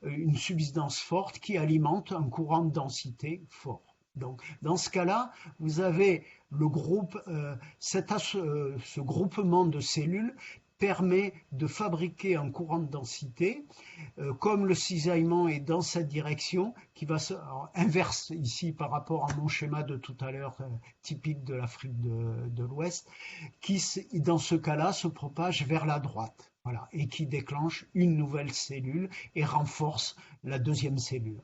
une substance forte qui alimente un courant de densité fort. Donc, dans ce cas-là, vous avez le groupe, ce groupement de cellules permet de fabriquer un courant de densité, comme le cisaillement est dans cette direction, qui va se inverse ici par rapport à mon schéma de tout à l'heure, typique de l'Afrique de l'Ouest, qui dans ce cas-là se propage vers la droite, voilà, et qui déclenche une nouvelle cellule et renforce la deuxième cellule.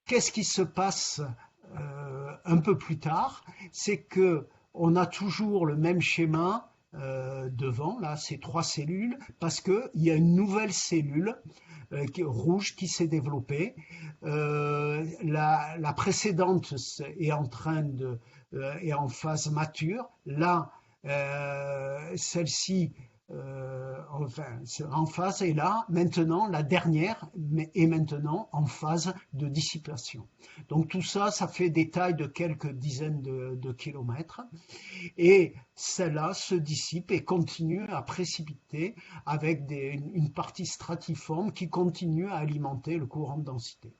Qu'est-ce qui se passe un peu plus tard? C'est que on a toujours le même schéma devant, là, ces 3 cellules, parce qu'il y a une nouvelle cellule rouge qui s'est développée. La précédente est est en phase mature. Là, celle-ci en phase est là. Maintenant, la dernière est maintenant en phase de dissipation. Donc tout ça, ça fait des tailles de quelques dizaines de kilomètres. Et celle-là se dissipe et continue à précipiter avec une partie stratiforme qui continue à alimenter le courant de densité.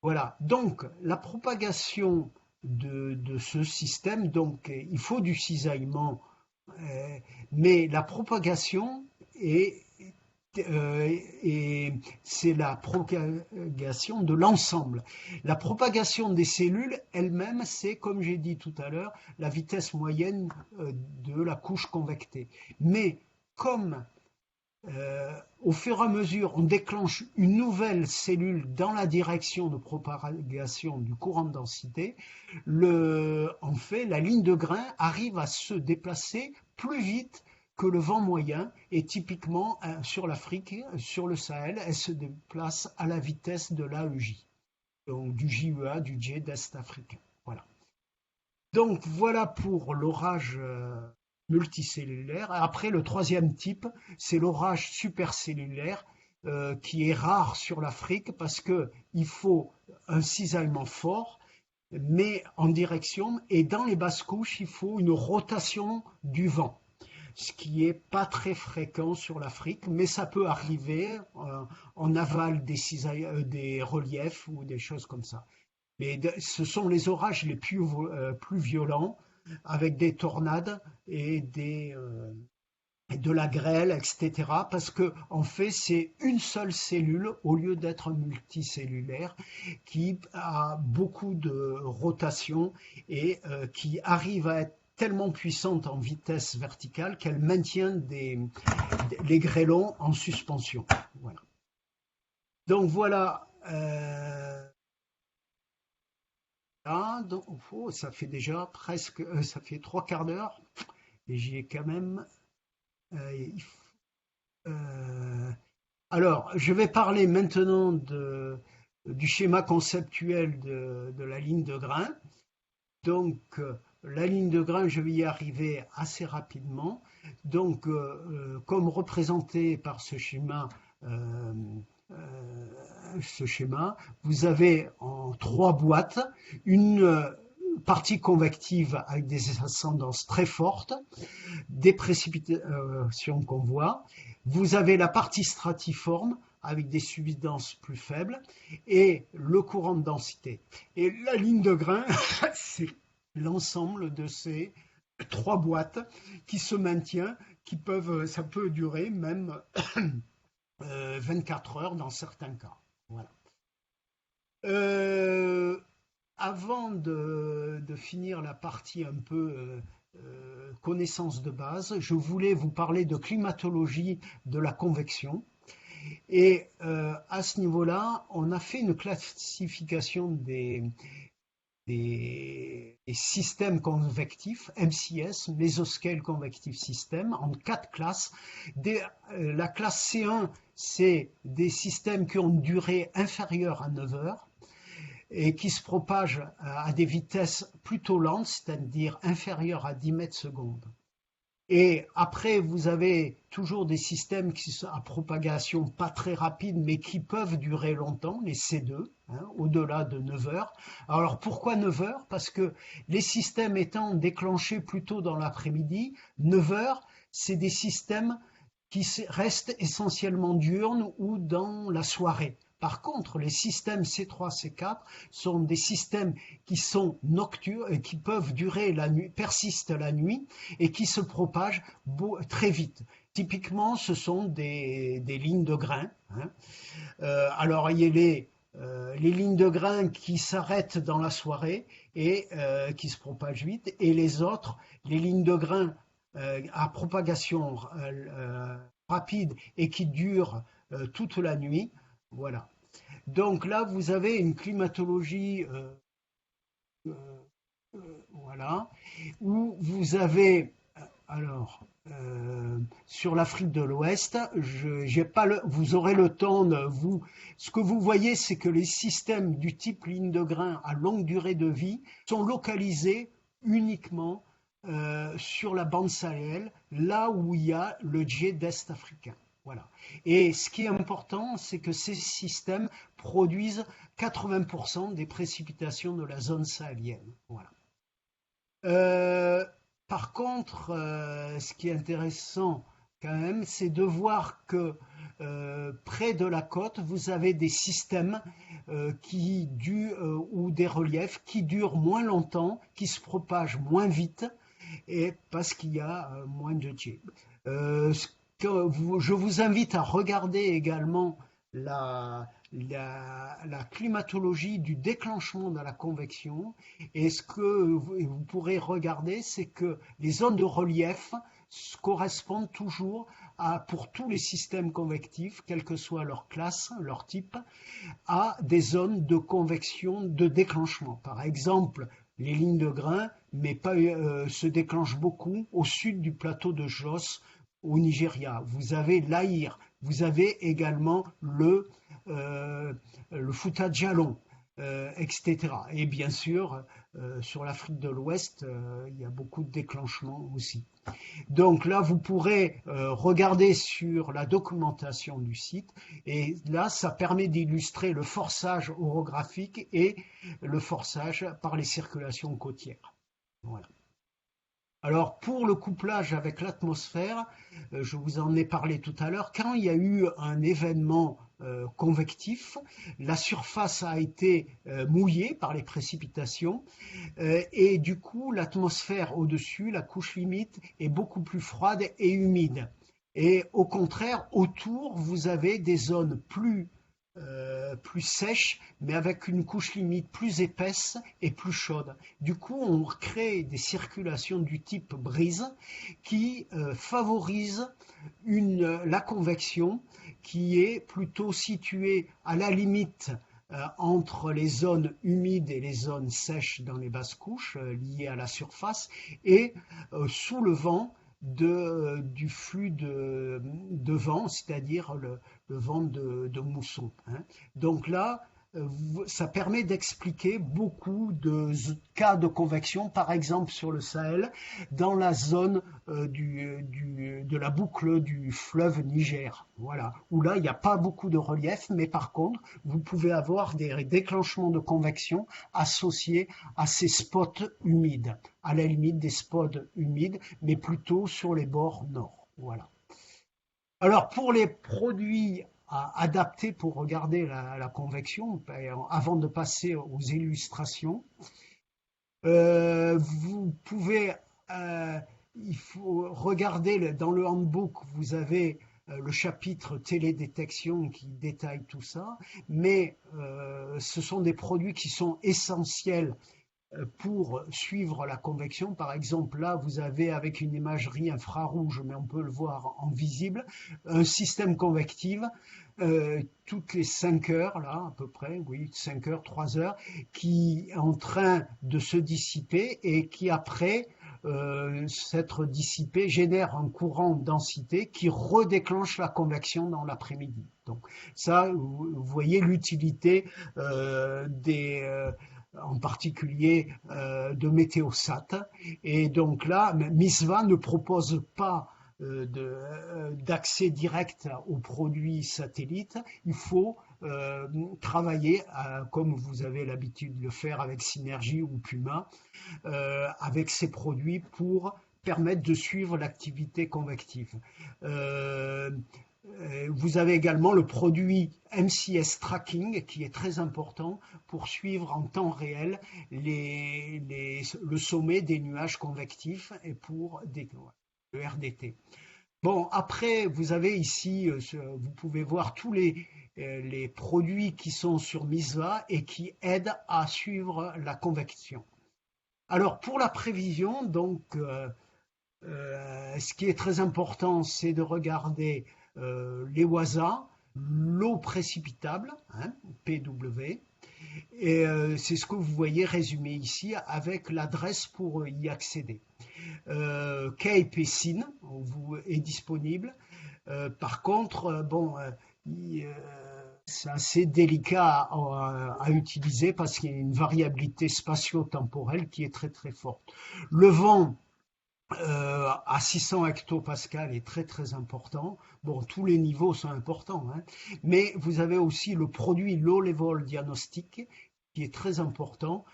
Voilà, donc la propagation de ce système, donc il faut du cisaillement, mais la propagation c'est la propagation de l'ensemble. La propagation des cellules elle-même, c'est, comme j'ai dit tout à l'heure, la vitesse moyenne de la couche convectée. Mais comme au fur et à mesure, on déclenche une nouvelle cellule dans la direction de propagation du courant de densité, en fait, la ligne de grain arrive à se déplacer plus vite que le vent moyen, et typiquement sur l'Afrique, sur le Sahel, elle se déplace à la vitesse de l'AEJ, donc du JEA, du jet est africain. Voilà. Donc voilà pour l'orage multicellulaire. Après, le troisième type, c'est l'orage supercellulaire, qui est rare sur l'Afrique parce qu'il faut un cisaillement fort, mais en direction, et dans les basses couches, il faut une rotation du vent, ce qui n'est pas très fréquent sur l'Afrique, mais ça peut arriver en aval des reliefs ou des choses comme ça. Mais ce sont les orages les plus violents avec des tornades et de la grêle, etc. Parce que en fait, c'est une seule cellule au lieu d'être multicellulaire qui a beaucoup de rotation et qui arrive à être tellement puissante en vitesse verticale qu'elle maintient les grêlons en suspension. Voilà. Donc voilà. Là, donc, oh, ça fait déjà presque, ça fait 3 quarts d'heure et j'y ai quand même. euh, euh, alors, je vais parler maintenant du schéma conceptuel de la ligne de grain. Donc, la ligne de grain, je vais y arriver assez rapidement. Donc, comme représenté par euh, ce schéma, vous avez en 3 boîtes une partie convective avec des ascendances très fortes, des précipitations qu'on voit. Vous avez la partie stratiforme avec des subsidences plus faibles et le courant de densité. Et la ligne de grain, c'est l'ensemble de ces 3 boîtes qui se maintient, ça peut durer même 24 heures dans certains cas. Voilà. Euh, Avant de finir la partie un peu connaissance de base, je voulais vous parler de climatologie de la convection. Et à ce niveau-là, on a fait une classification des systèmes convectifs, MCS, Mesoscale Convective System, en 4 classes. La classe C1, c'est des systèmes qui ont une durée inférieure à 9 heures et qui se propagent à des vitesses plutôt lentes, c'est-à-dire inférieures à 10 mètres secondes. Et après, vous avez toujours des systèmes qui sont à propagation pas très rapide, mais qui peuvent durer longtemps, les C2, hein, au-delà de 9 heures. Alors pourquoi 9 heures? Parce que les systèmes étant déclenchés plutôt dans l'après-midi, 9 heures, c'est des systèmes qui restent essentiellement diurnes ou dans la soirée. Par contre, les systèmes C3, C4 sont des systèmes qui sont nocturnes et qui peuvent durer la nuit, persistent la nuit et qui se propagent très vite. Typiquement, ce sont des lignes de grain. Hein. Alors, il y a les lignes de grain qui s'arrêtent dans la soirée et qui se propagent vite, et les autres, les lignes de grain à propagation rapide et qui durent toute la nuit. Voilà. Donc là, vous avez une climatologie, euh, voilà, où vous avez, alors, sur l'Afrique de l'Ouest, j'ai pas vous aurez le temps de vous. Ce que vous voyez, c'est que les systèmes du type ligne de grain à longue durée de vie sont localisés uniquement sur la bande Sahel, là où il y a le djed d'Est africain. Voilà. Et ce qui est important, c'est que ces systèmes produisent 80% des précipitations de la zone sahélienne. Voilà. Euh, Par contre, ce qui est intéressant quand même, c'est de voir que près de la côte, vous avez des systèmes ou des reliefs qui durent moins longtemps, qui se propagent moins vite, et parce qu'il y a moins de jet. Je vous invite à regarder également la climatologie du déclenchement de la convection. Et ce que vous pourrez regarder, c'est que les zones de relief correspondent toujours pour tous les systèmes convectifs, quelle que soit leur classe, leur type, à des zones de convection de déclenchement. Par exemple, les lignes de grain se déclenchent beaucoup au sud du plateau de Jos au Nigeria. Vous avez l'Aïr, vous avez également le Fouta Djallon, etc. Et bien sûr, sur l'Afrique de l'Ouest, il y a beaucoup de déclenchements aussi. Donc là, vous pourrez regarder sur la documentation du site, et là, ça permet d'illustrer le forçage orographique et le forçage par les circulations côtières. Voilà. Alors pour le couplage avec l'atmosphère, je vous en ai parlé tout à l'heure, quand il y a eu un événement convectif. La surface a été mouillée par les précipitations et du coup l'atmosphère au-dessus, la couche limite, est beaucoup plus froide et humide. Et au contraire, autour, vous avez des zones plus sèches, mais avec une couche limite plus épaisse et plus chaude. Du coup, on crée des circulations du type brise qui favorisent la convection, qui est plutôt située à la limite entre les zones humides et les zones sèches dans les basses couches liées à la surface et sous le vent du flux de vent, c'est-à-dire le vent de mousson. Hein. Donc là, ça permet d'expliquer beaucoup de cas de convection, par exemple sur le Sahel, dans la zone de la boucle du fleuve Niger. Voilà, où là, il n'y a pas beaucoup de relief, mais par contre, vous pouvez avoir des déclenchements de convection associés à ces spots humides, à la limite des spots humides, mais plutôt sur les bords nord. Voilà. Alors, pour les produits adaptés pour regarder la convection, avant de passer aux illustrations, vous pouvez, il faut regarder dans le handbook, vous avez le chapitre télédétection qui détaille tout ça, mais ce sont des produits qui sont essentiels pour suivre la convection. Par exemple, là, vous avez avec une imagerie infrarouge, mais on peut le voir en visible, un système convectif toutes les 5 heures, là, à peu près, oui, 5 heures, 3 heures, qui est en train de se dissiper et qui, après s'être dissipé, génère un courant de densité qui redéclenche la convection dans l'après-midi. Donc, ça, vous voyez l'utilité en particulier de Météosat. Et donc là, MISVA ne propose pas d'accès direct aux produits satellites. Il faut travailler, comme vous avez l'habitude de le faire avec Synergie ou Puma, avec ces produits pour permettre de suivre l'activité convective. Vous avez également le produit MCS Tracking qui est très important pour suivre en temps réel le sommet des nuages convectifs et pour le RDT. Bon, après, vous avez ici, vous pouvez voir tous les produits qui sont sur MISVA et qui aident à suivre la convection. Alors, pour la prévision, donc, ce qui est très important, c'est de regarder les WASA, l'eau précipitable, hein, PW, et c'est ce que vous voyez résumé ici avec l'adresse pour y accéder. KIP-SYN est disponible. Par contre, bon, c'est assez délicat à utiliser parce qu'il y a une variabilité spatio-temporelle qui est très très forte. Le vent à 600 hectopascales est très très important. Bon, tous les niveaux sont importants, hein, mais vous avez aussi le produit Low Level Diagnostic qui est très important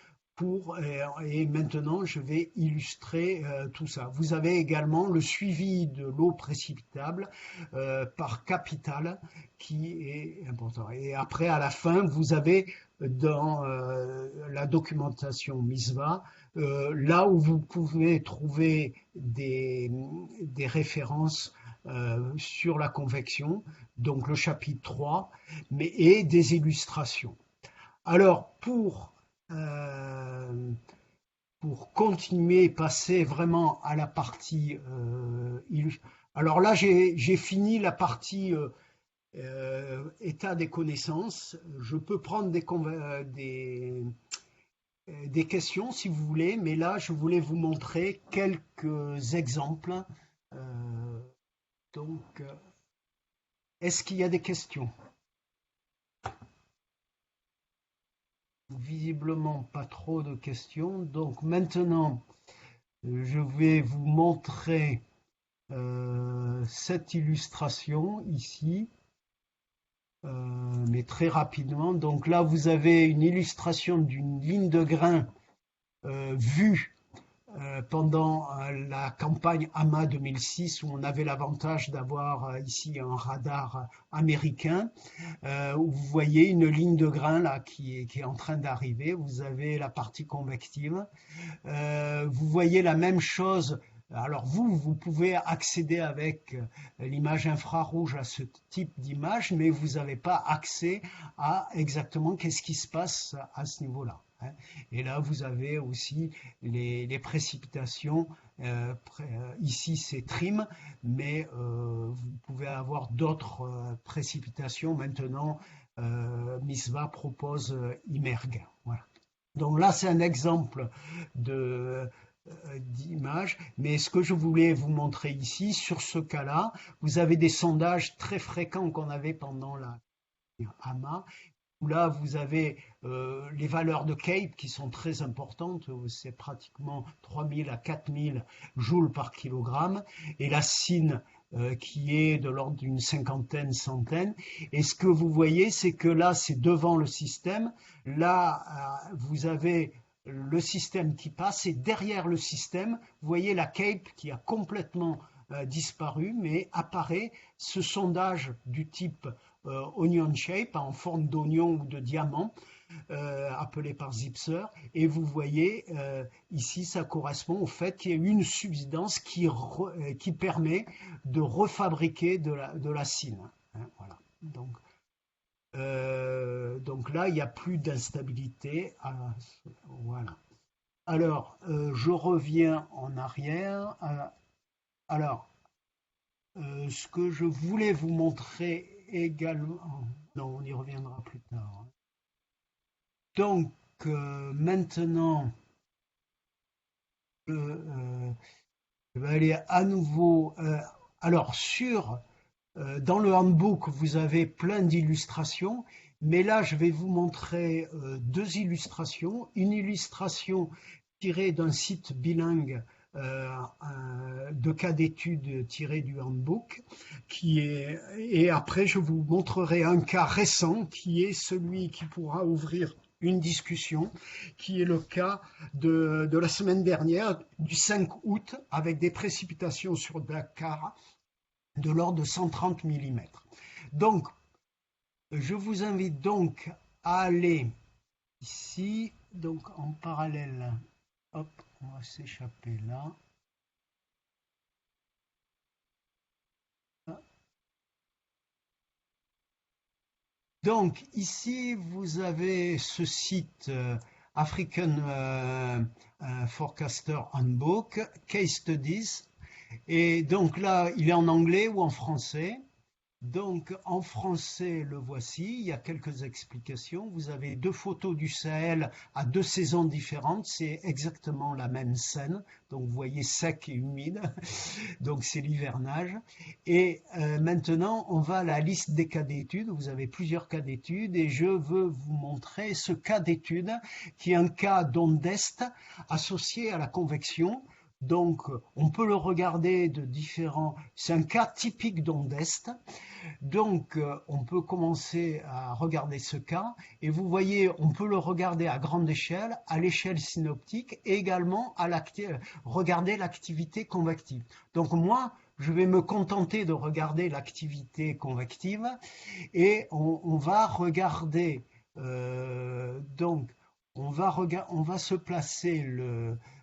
et maintenant je vais illustrer tout ça. Vous avez également le suivi de l'eau précipitable par capital qui est important. Et après, à la fin, vous avez dans la documentation MISVA là où vous pouvez trouver des références sur la convection, donc le chapitre 3, et des illustrations. Alors, pour continuer, passer vraiment à la partie alors là, j'ai fini la partie état des connaissances. Je peux prendre des questions si vous voulez, mais là, je voulais vous montrer quelques exemples. Donc, est-ce qu'il y a des questions? Visiblement, pas trop de questions. Donc maintenant, je vais vous montrer cette illustration ici, mais très rapidement. Donc là, vous avez une illustration d'une ligne de grain vue pendant la campagne AMA 2006 où on avait l'avantage d'avoir ici un radar américain. Où vous voyez une ligne de grain là qui est en train d'arriver. Vous avez la partie convective. Vous voyez la même chose. Alors vous pouvez accéder avec l'image infrarouge à ce type d'image, mais vous n'avez pas accès à exactement qu'est-ce qui se passe à ce niveau-là. Et là, vous avez aussi les précipitations. Ici, c'est trim, mais vous pouvez avoir d'autres précipitations. Maintenant, MISVA propose IMERG. Voilà. Donc là, c'est un exemple d'image, mais ce que je voulais vous montrer ici, sur ce cas-là, vous avez des sondages très fréquents qu'on avait pendant la AMA, où là vous avez les valeurs de CAPE qui sont très importantes, c'est pratiquement 3000 à 4000 joules par kilogramme, et la SIN qui est de l'ordre d'une cinquantaine, centaine. Et ce que vous voyez, c'est que là, c'est devant le système. Là, vous avez le système qui passe, et derrière le système, vous voyez la CAPE qui a complètement disparu, mais apparaît ce sondage du type onion shape, en forme d'oignon ou de diamant, appelé par Zipser, et vous voyez ici ça correspond au fait qu'il y a une subsidence qui permet de refabriquer de la cine. Voilà. Donc là il n'y a plus d'instabilité. Voilà. Alors je reviens en arrière. Alors ce que je voulais vous montrer également, non, on y reviendra plus tard. Donc maintenant, je vais aller à nouveau. Alors dans le handbook, vous avez plein d'illustrations, mais là, je vais vous montrer deux illustrations. Une illustration tirée d'un site bilingue de cas d'études tirés du handbook, et après je vous montrerai un cas récent qui est celui qui pourra ouvrir une discussion, qui est le cas de la semaine dernière, du 5 août, avec des précipitations sur Dakar de l'ordre de 130 mm. Donc, je vous invite donc à aller ici, donc en parallèle, hop, on va s'échapper là. Donc ici, vous avez ce site African Forecaster Handbook, Case Studies. Et donc là, il est en anglais ou en français. Donc en français, le voici, il y a quelques explications. Vous avez deux photos du Sahel à deux saisons différentes, c'est exactement la même scène. Donc vous voyez sec et humide, donc c'est l'hivernage. Et maintenant, on va à la liste des cas d'études. Vous avez plusieurs cas d'études et je veux vous montrer ce cas d'étude qui est un cas d'onde d'est associé à la convection. Donc, on peut le regarder de différents. C'est un cas typique d'onde d'est. Donc, on peut commencer à regarder ce cas. Et vous voyez, on peut le regarder à grande échelle, à l'échelle synoptique, et également regarder l'activité convective. Donc, moi, je vais me contenter de regarder l'activité convective. Et on va regarder. Donc, on va se placer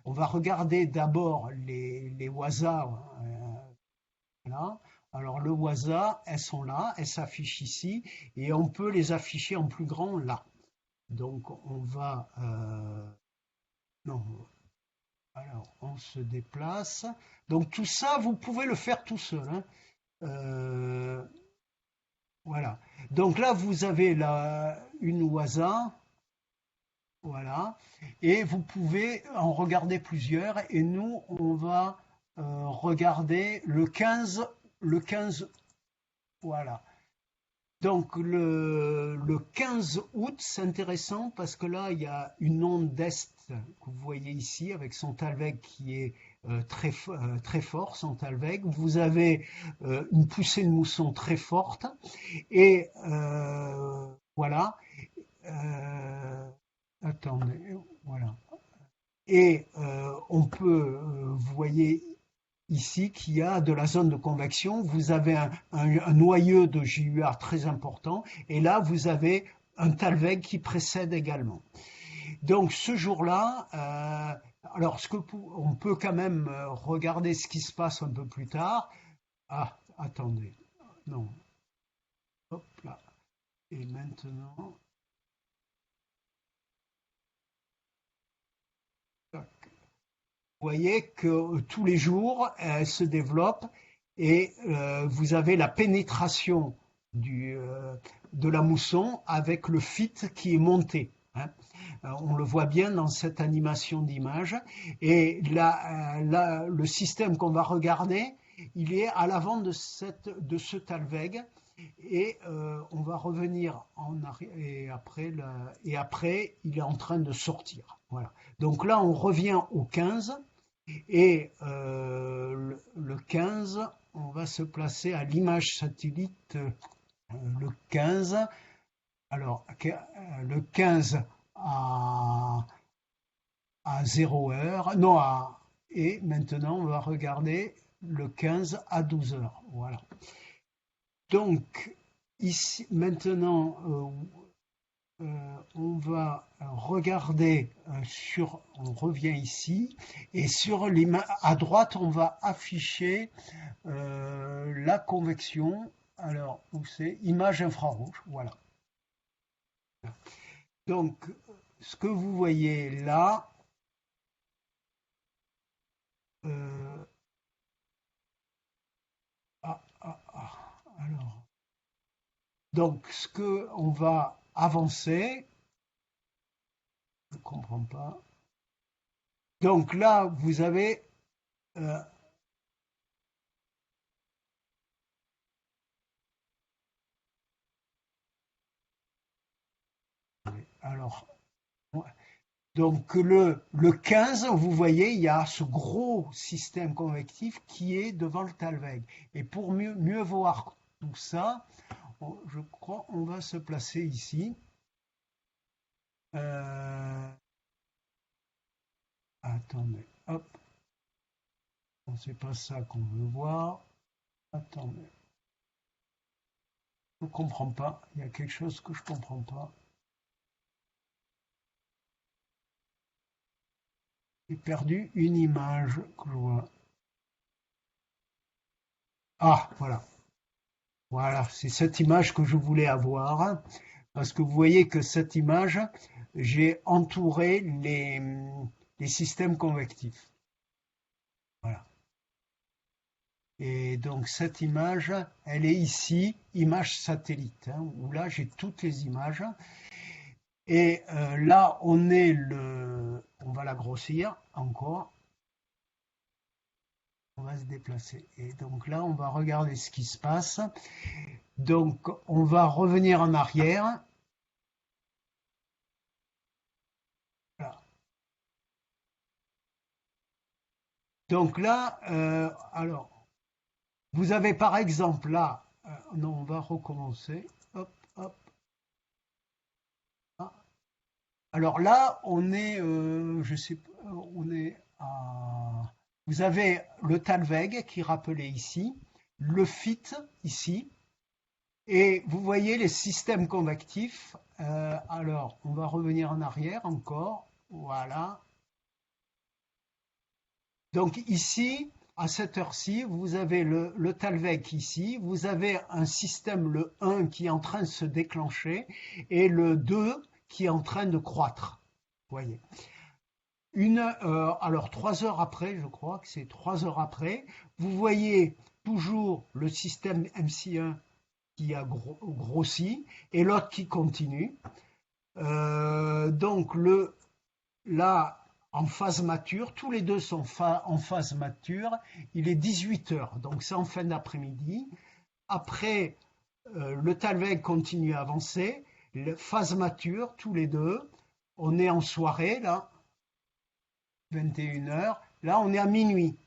on va regarder d'abord les WASA. Là. Alors le WASA, elles sont là, elles s'affichent ici, et on peut les afficher en plus grand là. Donc on va, non, alors on se déplace. Donc tout ça, vous pouvez le faire tout seul. Hein. Voilà. Donc là, vous avez une WASA. Voilà. Et vous pouvez en regarder plusieurs. Et nous, on va regarder le 15. Voilà. Donc le 15 août, c'est intéressant parce que là, il y a une onde d'est que vous voyez ici avec son Talweg qui est très fort, son Talweg. Vous avez une poussée de mousson très forte. Et voilà. Attendez, voilà. Et on peut, vous voyez ici qu'il y a de la zone de convection, vous avez un noyau de JUA très important, et là vous avez un Talweg qui précède également. Donc ce jour-là, alors on peut quand même regarder ce qui se passe un peu plus tard. Ah, attendez, non, hop là, et maintenant, vous voyez que tous les jours, elle se développe et vous avez la pénétration de la mousson avec le fit qui est monté. Hein. On le voit bien dans cette animation d'image. Et là, le système qu'on va regarder, il est à l'avant de ce Talweg. Et on va revenir en arrière et après, il est en train de sortir. Voilà. Donc là, on revient au 15 et le 15, on va se placer à l'image satellite le 15. Alors, le 15 à 0 heure, non, et maintenant, on va regarder le 15 à 12 heures. Voilà. Donc, ici, maintenant, on va regarder on revient ici, et sur l'image à droite, on va afficher la convection. Alors, où c'est? Image infrarouge, voilà. Donc, ce que vous voyez là, alors, donc ce que on va avancer, je ne comprends pas. Donc là, vous avez alors, donc le 15, vous voyez, il y a ce gros système convectif qui est devant le Talweg. Et pour mieux voir tout ça, je crois on va se placer ici. Attendez, hop, c'est pas ça qu'on veut voir. Attendez, je ne comprends pas, il y a quelque chose que je ne comprends pas. J'ai perdu une image que je vois. Ah, voilà. Voilà, c'est cette image que je voulais avoir. Parce que vous voyez que cette image, j'ai entouré les systèmes convectifs. Voilà. Et donc cette image, elle est ici, image satellite, hein, où là j'ai toutes les images. Et là, on va la grossir encore. On va se déplacer. Et donc là, on va regarder ce qui se passe. Donc, on va revenir en arrière. Voilà. Donc là, alors, vous avez par exemple là, non, on va recommencer. Hop, hop. Ah. Alors là, on est, je sais pas, on est à. Vous avez le Talweg qui est rappelé ici, le FIT ici, et vous voyez les systèmes convectifs. Alors, on va revenir en arrière encore. Voilà. Donc ici, à cette heure-ci, vous avez le Talweg ici, vous avez un système, le 1 qui est en train de se déclencher et le 2 qui est en train de croître. Vous voyez. Alors 3 heures après, je crois que c'est 3 heures après, vous voyez toujours le système MC1 qui a grossi et l'autre qui continue. Donc là, en phase mature, tous les deux sont en phase mature, il est 18 heures, donc c'est en fin d'après-midi. Après, le Talweg continue à avancer, phase mature, tous les deux, on est en soirée, là, 21 heures, là on est à minuit.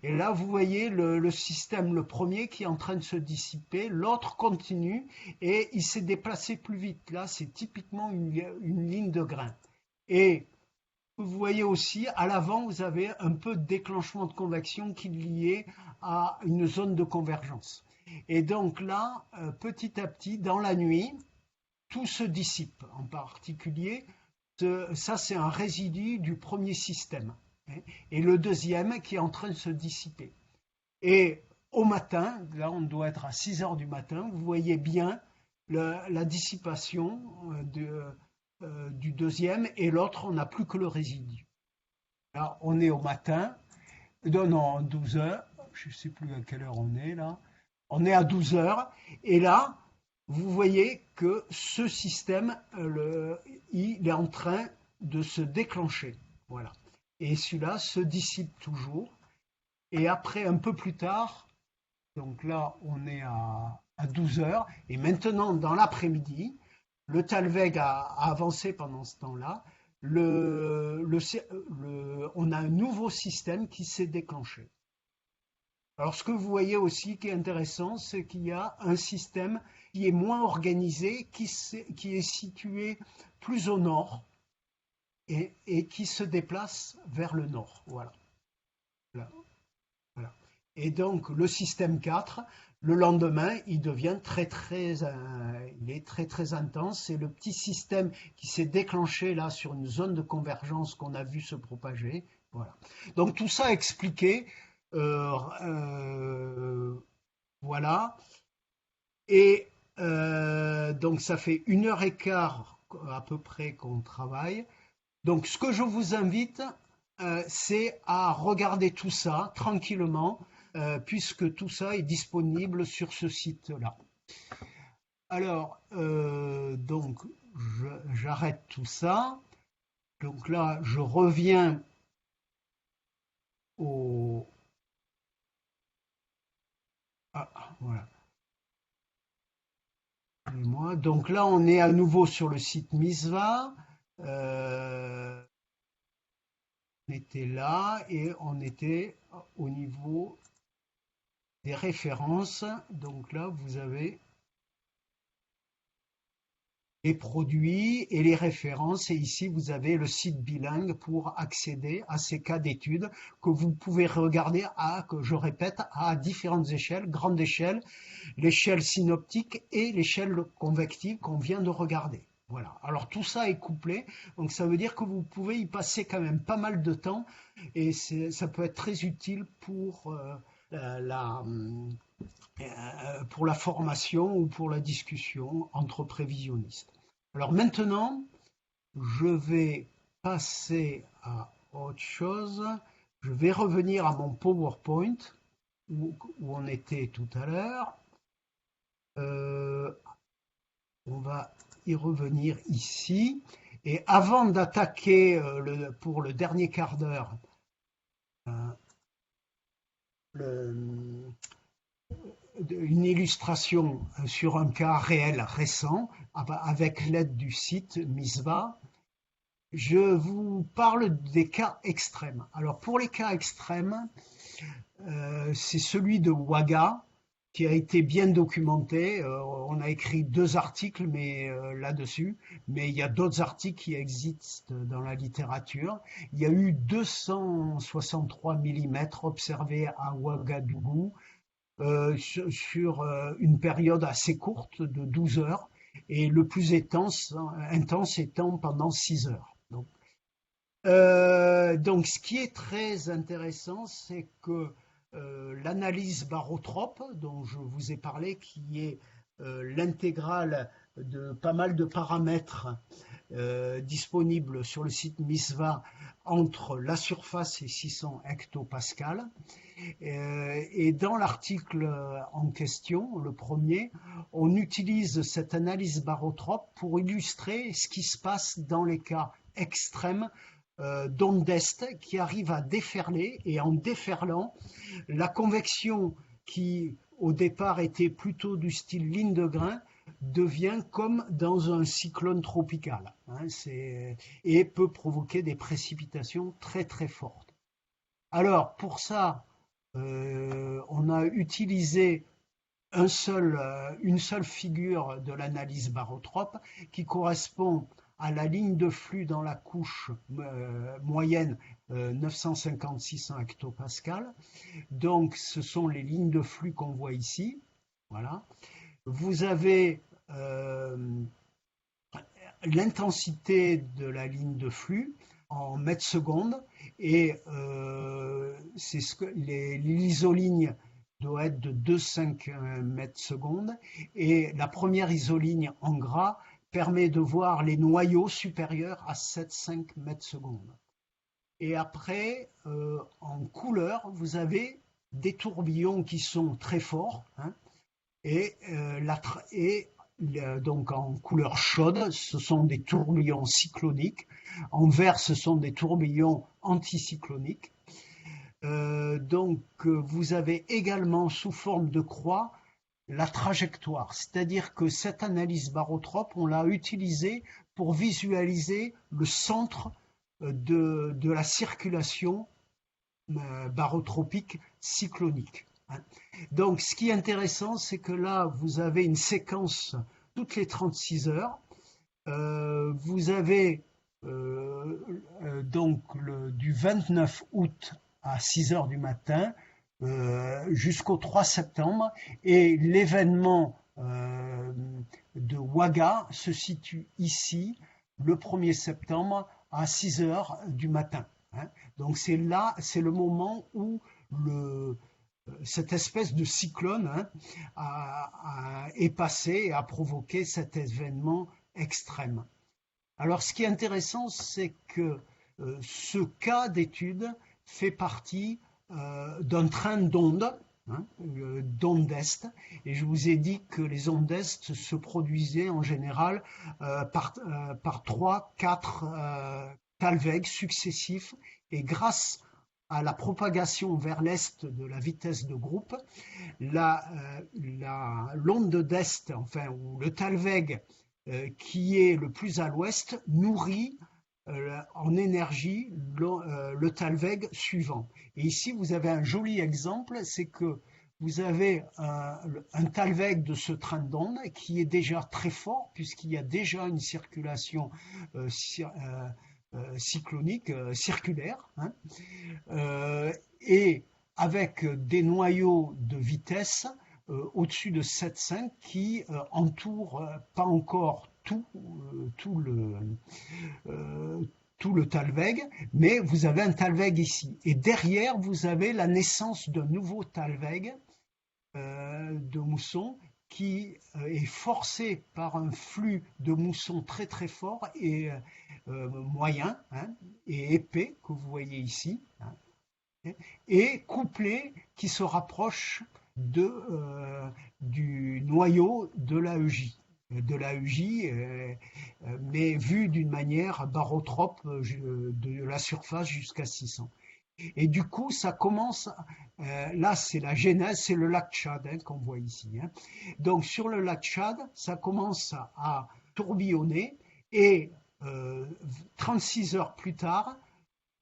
Et là, vous voyez le système, le premier, qui est en train de se dissiper, l'autre continue, et il s'est déplacé plus vite. Là, c'est typiquement une ligne de grain. Et vous voyez aussi, à l'avant, vous avez un peu de déclenchement de convection qui est lié à une zone de convergence. Et donc là, petit à petit, dans la nuit, tout se dissipe. En particulier, ça c'est un résidu du premier système. Et le deuxième qui est en train de se dissiper. Et au matin, là on doit être à 6 heures du matin, vous voyez bien la dissipation du deuxième et l'autre, on n'a plus que le résidu. Là, on est au matin, non, 12 heures, je ne sais plus à quelle heure on est là, on est à 12 heures, et là, vous voyez que ce système, il est en train de se déclencher. Voilà. Et celui-là se dissipe toujours. Et après, un peu plus tard, donc là, on est à 12 heures, et maintenant, dans l'après-midi, le Talweg a avancé pendant ce temps-là, on a un nouveau système qui s'est déclenché. Alors, ce que vous voyez aussi qui est intéressant, c'est qu'il y a un système qui est moins organisé, qui est situé plus au nord et qui se déplace vers le nord. Voilà. Voilà. Et donc, le système 4, le lendemain, il devient il est très très intense. C'est le petit système qui s'est déclenché là sur une zone de convergence qu'on a vu se propager. Voilà. Donc tout ça expliqué. Euh, euh, voilà. Et donc ça fait 1 heure et quart à peu près qu'on travaille. Donc ce que je vous invite, c'est à regarder tout ça tranquillement, puisque tout ça est disponible sur ce site-là. Alors, donc, j'arrête tout ça. Donc là, je reviens au... Ah, voilà. Donc là, on est à nouveau sur le site Misva. On était là et on était au niveau des références. Donc là, vous avez les produits et les références. Et ici, vous avez le site bilingue pour accéder à ces cas d'études que vous pouvez regarder que je répète, à différentes échelles, grande échelle, l'échelle synoptique et l'échelle convective qu'on vient de regarder. Voilà. Alors tout ça est couplé, donc ça veut dire que vous pouvez y passer quand même pas mal de temps et ça peut être très utile pour la formation ou pour la discussion entre prévisionnistes. Alors maintenant, je vais passer à autre chose. Je vais revenir à mon PowerPoint où on était tout à l'heure. On va y revenir ici. Et avant d'attaquer pour le dernier quart d'heure une illustration sur un cas réel récent avec l'aide du site Misva, je vous parle des cas extrêmes. Alors pour les cas extrêmes, c'est celui de Waga qui a été bien documenté. On a écrit 2 articles là-dessus, mais il y a d'autres articles qui existent dans la littérature. Il y a eu 263 mm observés à Ouagadougou sur une période assez courte de 12 heures et le plus intense étant pendant 6 heures. Donc ce qui est très intéressant, c'est que l'analyse barotrope dont je vous ai parlé, qui est l'intégrale de pas mal de paramètres disponibles sur le site MISVA entre la surface et 600 hectopascales. Et dans l'article en question, le premier, on utilise cette analyse barotrope pour illustrer ce qui se passe dans les cas extrêmes d'ondes d'est qui arrivent à déferler, et en déferlant, la convection qui au départ était plutôt du style ligne de grain devient comme dans un cyclone tropical, et peut provoquer des précipitations très très fortes. Alors pour ça, on a utilisé une seule figure de l'analyse barotrope qui correspond à la ligne de flux dans la couche moyenne 950-600 hectopascales. Donc, ce sont les lignes de flux qu'on voit ici. Voilà. Vous avez l'intensité de la ligne de flux en mètres secondes et c'est ce que l'isoligne doit être de 2,5 mètres secondes et la première isoligne en gras permet de voir les noyaux supérieurs à 7,5 mètres secondes. Et après, en couleur, vous avez des tourbillons qui sont très forts, hein, et donc en couleur chaude, ce sont des tourbillons cycloniques. En vert, ce sont des tourbillons anticycloniques. Donc vous avez également sous forme de croix la trajectoire, c'est-à-dire que cette analyse barotrope, on l'a utilisée pour visualiser le centre de la circulation barotropique cyclonique. Donc ce qui est intéressant, c'est que là, vous avez une séquence toutes les 36 heures. Vous avez donc du 29 août à 6 heures du matin jusqu'au 3 septembre et l'événement de Waga se situe ici le 1er septembre à 6 heures du matin. Donc c'est là, c'est le moment où cette espèce de cyclone est passé et a provoqué cet événement extrême. Alors ce qui est intéressant, c'est que ce cas d'étude fait partie d'un train d'ondes, d'ondes d'Est, et je vous ai dit que les ondes d'Est se produisaient en général par 3-4 Thalweg successifs, et grâce à la propagation vers l'est de la vitesse de groupe, l'onde d'Est, enfin, ou le Thalweg qui est le plus à l'ouest, nourrit en énergie le Thalweg suivant. Et ici, vous avez un joli exemple, c'est que vous avez un Thalweg de ce train d'onde qui est déjà très fort, puisqu'il y a déjà une circulation cyclonique, circulaire, hein, et avec des noyaux de vitesse au-dessus de 7,5 qui entourent pas encore tout le Thalweg, mais vous avez un Thalweg ici. Et derrière, vous avez la naissance d'un nouveau Thalweg de mousson qui est forcé par un flux de mousson très très fort et moyen, hein, et épais que vous voyez ici, hein, et couplé qui se rapproche du noyau de l'AEJ. Mais vu d'une manière barotrope de la surface jusqu'à 600. Et du coup, ça commence, là c'est la genèse, c'est le lac Tchad hein, qu'on voit ici. Hein. Donc sur le lac Tchad, ça commence à tourbillonner et 36 heures plus tard,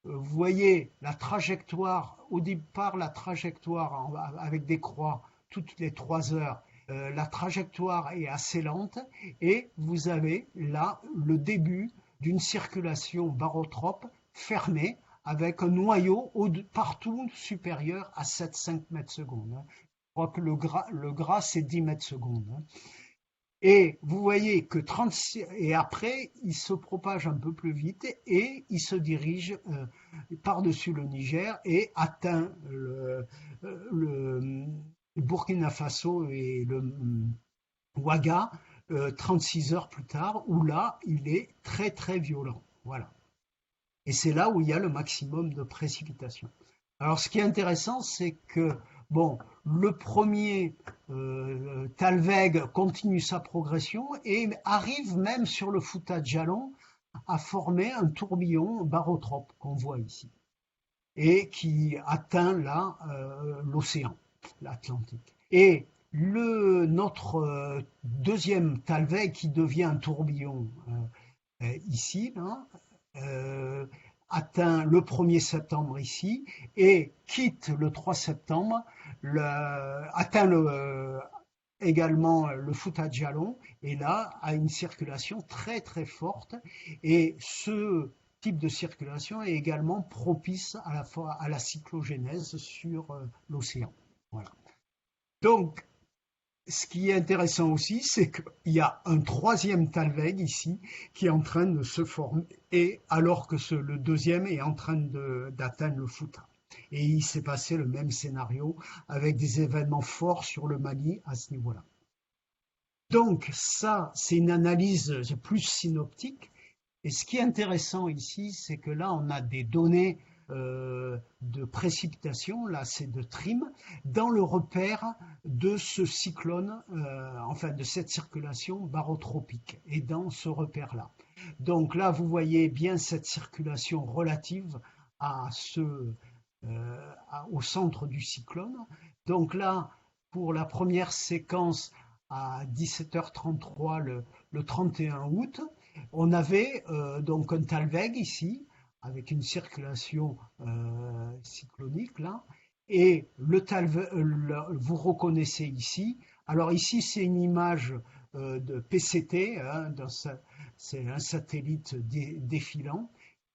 vous voyez la trajectoire, au départ la trajectoire avec des croix toutes les 3 heures, la trajectoire est assez lente et vous avez là le début d'une circulation barotrope fermée avec un noyau partout supérieur à 7,5 mètres secondes. Je crois que le gras c'est 10 mètres secondes. Et vous voyez que 36, et après, il se propage un peu plus vite et il se dirige par-dessus le Niger et atteint le Burkina Faso et le Ouaga 36 heures plus tard, où là, il est très très violent. Voilà. Et c'est là où il y a le maximum de précipitations. Alors ce qui est intéressant, c'est que bon, le premier Thalweg continue sa progression et arrive même sur le Fouta Djallon à former un tourbillon barotrope qu'on voit ici et qui atteint là l'océan, l'Atlantique. Et notre deuxième Thalweg qui devient un tourbillon ici, là, atteint le 1er septembre ici et quitte le 3 septembre, atteint également le Fouta Djallon, et là, a une circulation très très forte. Et ce type de circulation est également propice à la fois à la cyclogénèse sur l'océan. Voilà. Donc, ce qui est intéressant aussi, c'est qu'il y a un troisième Talweg ici qui est en train de se former, et alors que le deuxième est en train d'atteindre le Fouta. Et il s'est passé le même scénario avec des événements forts sur le Mali à ce niveau-là. Donc ça, c'est une analyse plus synoptique. Et ce qui est intéressant ici, c'est que là, on a des données de précipitation, là c'est de trim, dans le repère de ce cyclone, enfin de cette circulation barotropique, et dans ce repère-là. Donc là, vous voyez bien cette circulation relative à au centre du cyclone. Donc là, pour la première séquence à 17h33 le 31 août, on avait donc un Talweg ici, avec une circulation cyclonique là, et vous reconnaissez ici. Alors ici, c'est une image de PCT, hein, c'est un satellite défilant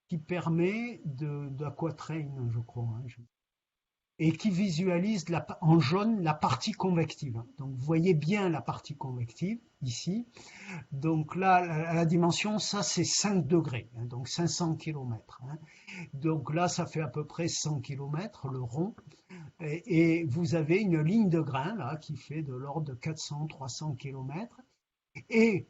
qui permet d'Aquatrain, je crois, hein, et qui visualise en jaune la partie convective. Donc vous voyez bien la partie convective ici. Donc là, la dimension, ça c'est 5 degrés, hein, donc 500 km. Hein. Donc là, ça fait à peu près 100 km, le rond. Et vous avez une ligne de grain là qui fait de l'ordre de 400-300 km. Et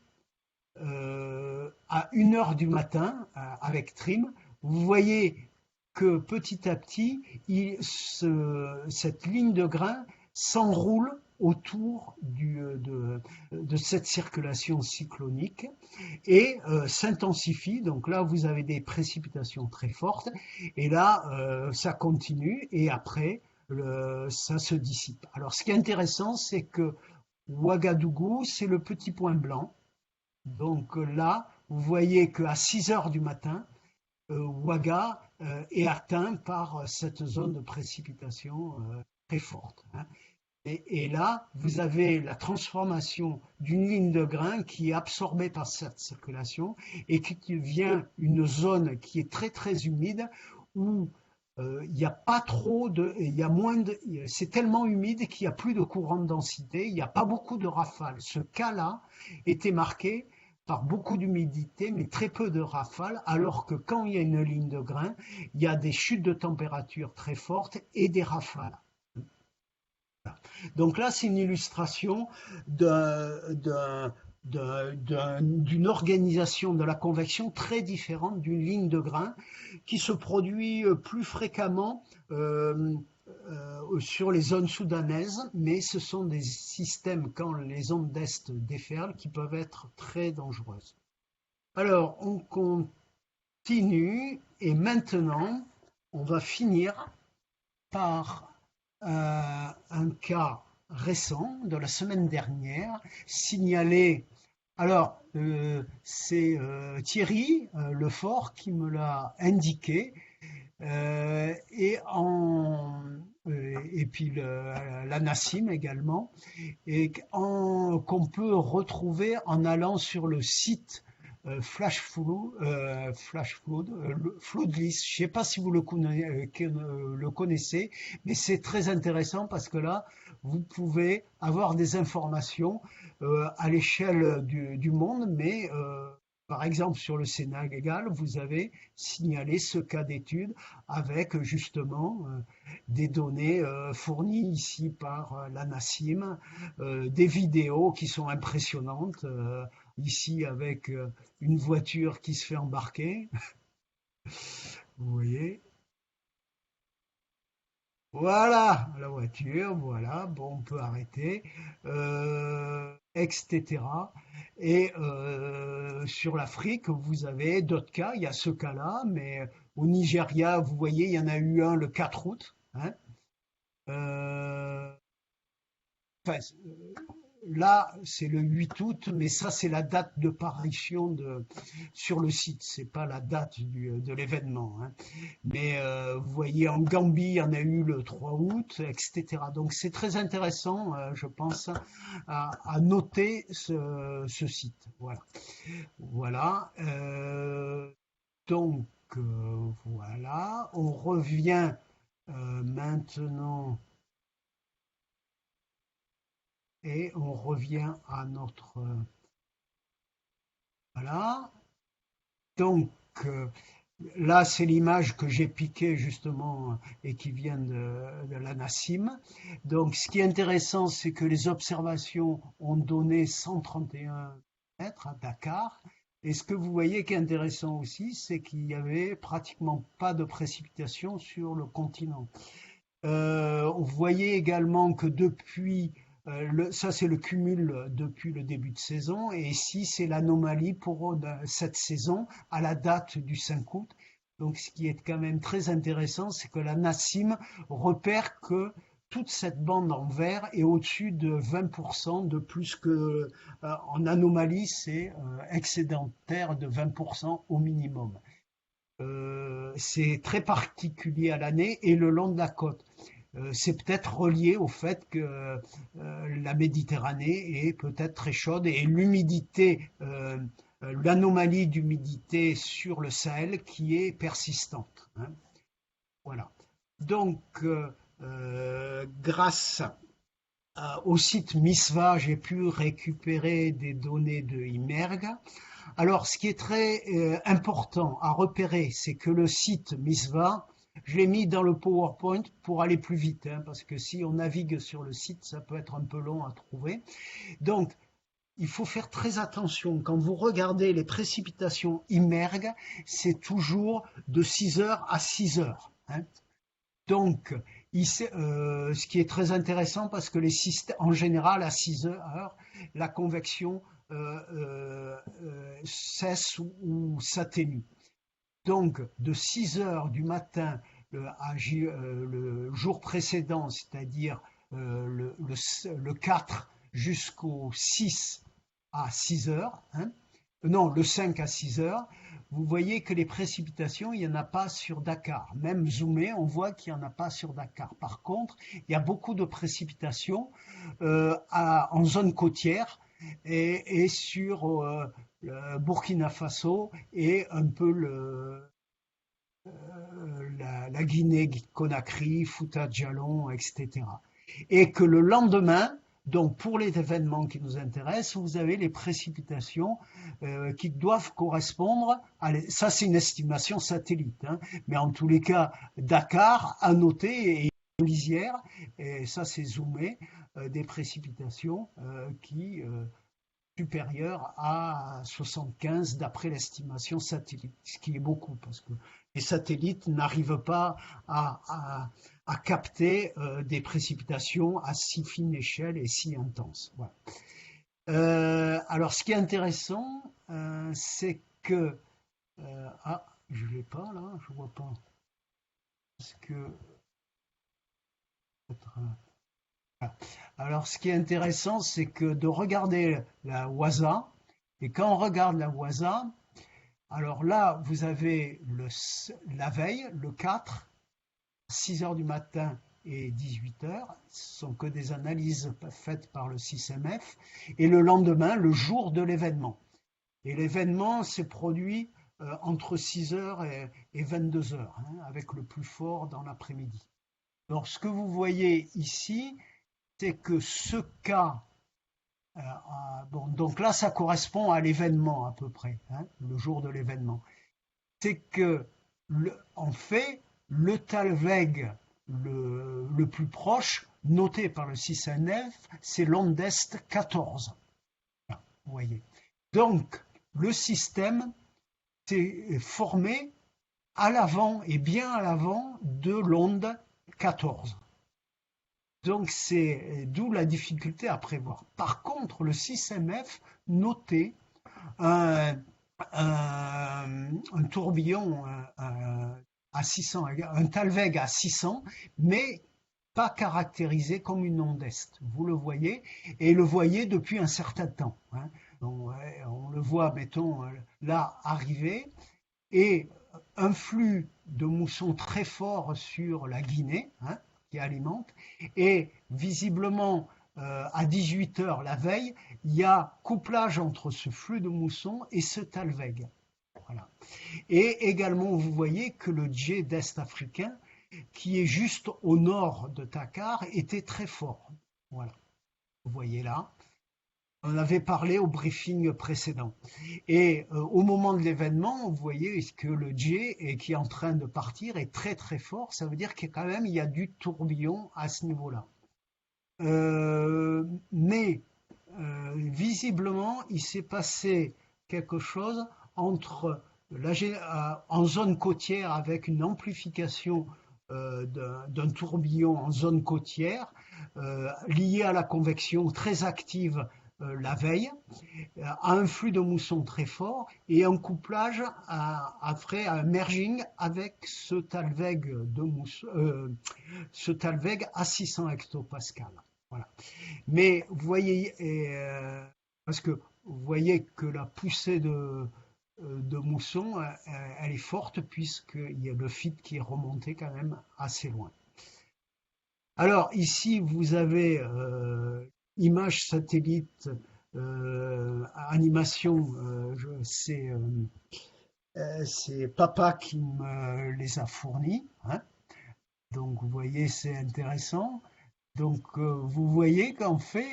à 1h du matin, avec trim, vous voyez que petit à petit, cette ligne de grain s'enroule autour de cette circulation cyclonique et s'intensifie. Donc là, vous avez des précipitations très fortes et là, ça continue et après, ça se dissipe. Alors, ce qui est intéressant, c'est que Ouagadougou, c'est le petit point blanc. Donc là, vous voyez qu'à 6h du matin, Ouaga est atteint par cette zone de précipitation très forte. Hein. Et là, vous avez la transformation d'une ligne de grain qui est absorbée par cette circulation et qui devient une zone qui est très très humide où il n'y a pas trop c'est tellement humide qu'il n'y a plus de courant de densité, il n'y a pas beaucoup de rafales. Ce cas-là était marqué par beaucoup d'humidité, mais très peu de rafales, alors que quand il y a une ligne de grain, il y a des chutes de température très fortes et des rafales. Donc là, c'est une illustration d'une organisation de la convection très différente d'une ligne de grain qui se produit plus fréquemment sur les zones soudanaises, mais ce sont des systèmes, quand les ondes d'Est déferlent, qui peuvent être très dangereuses. Alors, on continue, et maintenant, on va finir par un cas récent de la semaine dernière, signalé. Alors, c'est Thierry Lefort qui me l'a indiqué, et puis la Nassim également, et qu'on peut retrouver en allant sur le site Floodlist. Je ne sais pas si vous le connaissez, mais c'est très intéressant parce que là, vous pouvez avoir des informations à l'échelle du monde, mais par exemple sur le Sénégal, vous avez signalé ce cas d'étude avec justement des données fournies ici par la Nassim, des vidéos qui sont impressionnantes. Ici avec une voiture qui se fait embarquer, vous voyez. Voilà la voiture, voilà, bon, on peut arrêter, etc. Et sur l'Afrique, vous avez d'autres cas, il y a ce cas-là, mais au Nigeria, vous voyez, il y en a eu un le 4 août. Hein. Enfin, là, c'est le 8 août, mais ça, c'est la date de parution sur le site. C'est pas la date de l'événement, hein. Mais vous voyez, en Gambie, il y en a eu le 3 août, etc. Donc, c'est très intéressant, je pense, à noter ce site. Voilà. Voilà. Donc, voilà. On revient maintenant et on revient à notre... voilà. Donc, là, c'est l'image que j'ai piquée justement et qui vient de la Nassim. Donc, ce qui est intéressant, c'est que les observations ont donné 131 mètres à Dakar. Et ce que vous voyez qui est intéressant aussi, c'est qu'il n'y avait pratiquement pas de précipitations sur le continent. Vous voyez également que depuis, ça c'est le cumul depuis le début de saison, et ici c'est l'anomalie pour cette saison à la date du 5 août. Donc ce qui est quand même très intéressant, c'est que la Nassim repère que toute cette bande en vert est au-dessus de 20% de plus que en anomalie, c'est excédentaire de 20% au minimum. C'est très particulier à l'année et le long de la côte. C'est peut-être relié au fait que la Méditerranée est peut-être très chaude et l'humidité, l'anomalie d'humidité sur le Sahel qui est persistante, hein. Voilà. Donc, grâce au site MISVA, j'ai pu récupérer des données de Imerg. Alors, ce qui est très important à repérer, c'est que le site MISVA, je l'ai mis dans le PowerPoint pour aller plus vite, hein, parce que si on navigue sur le site, ça peut être un peu long à trouver. Donc, il faut faire très attention. Quand vous regardez les précipitations Imerg, c'est toujours de 6 heures à 6 heures, hein. Donc, ce qui est très intéressant parce que les systèmes, en général, à 6 heures, la convection cesse ou s'atténue. Donc, de 6 heures du matin le jour précédent, c'est-à-dire le 4 jusqu'au 6 à 6 heures, hein, non, le 5 à 6 heures, vous voyez que les précipitations, il n'y en a pas sur Dakar. Même zoomé, on voit qu'il n'y en a pas sur Dakar. Par contre, il y a beaucoup de précipitations en zone côtière et sur le Burkina Faso et un peu la Guinée-Conakry, Fouta-Djallon, etc. Et que le lendemain, donc pour les événements qui nous intéressent, vous avez les précipitations qui doivent correspondre ça c'est une estimation satellite, hein, mais en tous les cas, Dakar a noté et lisière, et ça c'est zoomé, des précipitations qui supérieures à 75 d'après l'estimation satellite, ce qui est beaucoup parce que les satellites n'arrivent pas à capter des précipitations à si fine échelle et si intenses. Voilà. Alors, ce qui est intéressant, c'est que je l'ai pas là, je vois pas. Parce que alors, ce qui est intéressant, c'est que de regarder la WASA, et quand on regarde la WASA, alors là, vous avez la veille, le 4, 6 heures du matin et 18 heures, ce sont que des analyses faites par le 6MF, et le lendemain, le jour de l'événement. Et l'événement s'est produit entre 6 heures et 22 heures, hein, avec le plus fort dans l'après-midi. Alors, ce que vous voyez ici, c'est que ce cas, bon, donc là, ça correspond à l'événement à peu près, hein, le jour de l'événement. C'est que, en fait, le Talweg le plus proche, noté par le 6NF, c'est l'onde est 14. Là, vous voyez. Donc, le système s'est formé à l'avant et bien à l'avant de l'onde 14. Donc, c'est d'où la difficulté à prévoir. Par contre, le 6MF notait un, un tourbillon à 600, un Talweg à 600, mais pas caractérisé comme une onde est. Vous le voyez, et le voyez depuis un certain temps. Hein. On le voit, mettons, là arriver, et un flux de mousson très fort sur la Guinée, hein, qui alimente, et visiblement à 18 heures la veille, il y a couplage entre ce flux de mousson et ce talweg. Voilà. Et également, vous voyez que le djé d'Est africain, qui est juste au nord de Dakar, était très fort. Voilà, vous voyez là. On avait parlé au briefing précédent. Et au moment de l'événement, vous voyez que le djé qui est en train de partir est très très fort. Ça veut dire qu'il y a quand même il y a du tourbillon à ce niveau-là. Mais visiblement, il s'est passé quelque chose entre en zone côtière avec une amplification d'un tourbillon en zone côtière lié à la convection très active la veille, à un flux de mousson très fort et un couplage après un merging avec ce talweg de mousson, ce talweg à 600 hectopascal. Voilà. Mais vous voyez, parce que vous voyez que la poussée de mousson, elle est forte puisqu'il y a le fit qui est remonté quand même assez loin. Alors ici, vous avez image satellite, animation, c'est Papa qui me les a fournis. Hein. Donc vous voyez, c'est intéressant. Donc vous voyez qu'en fait,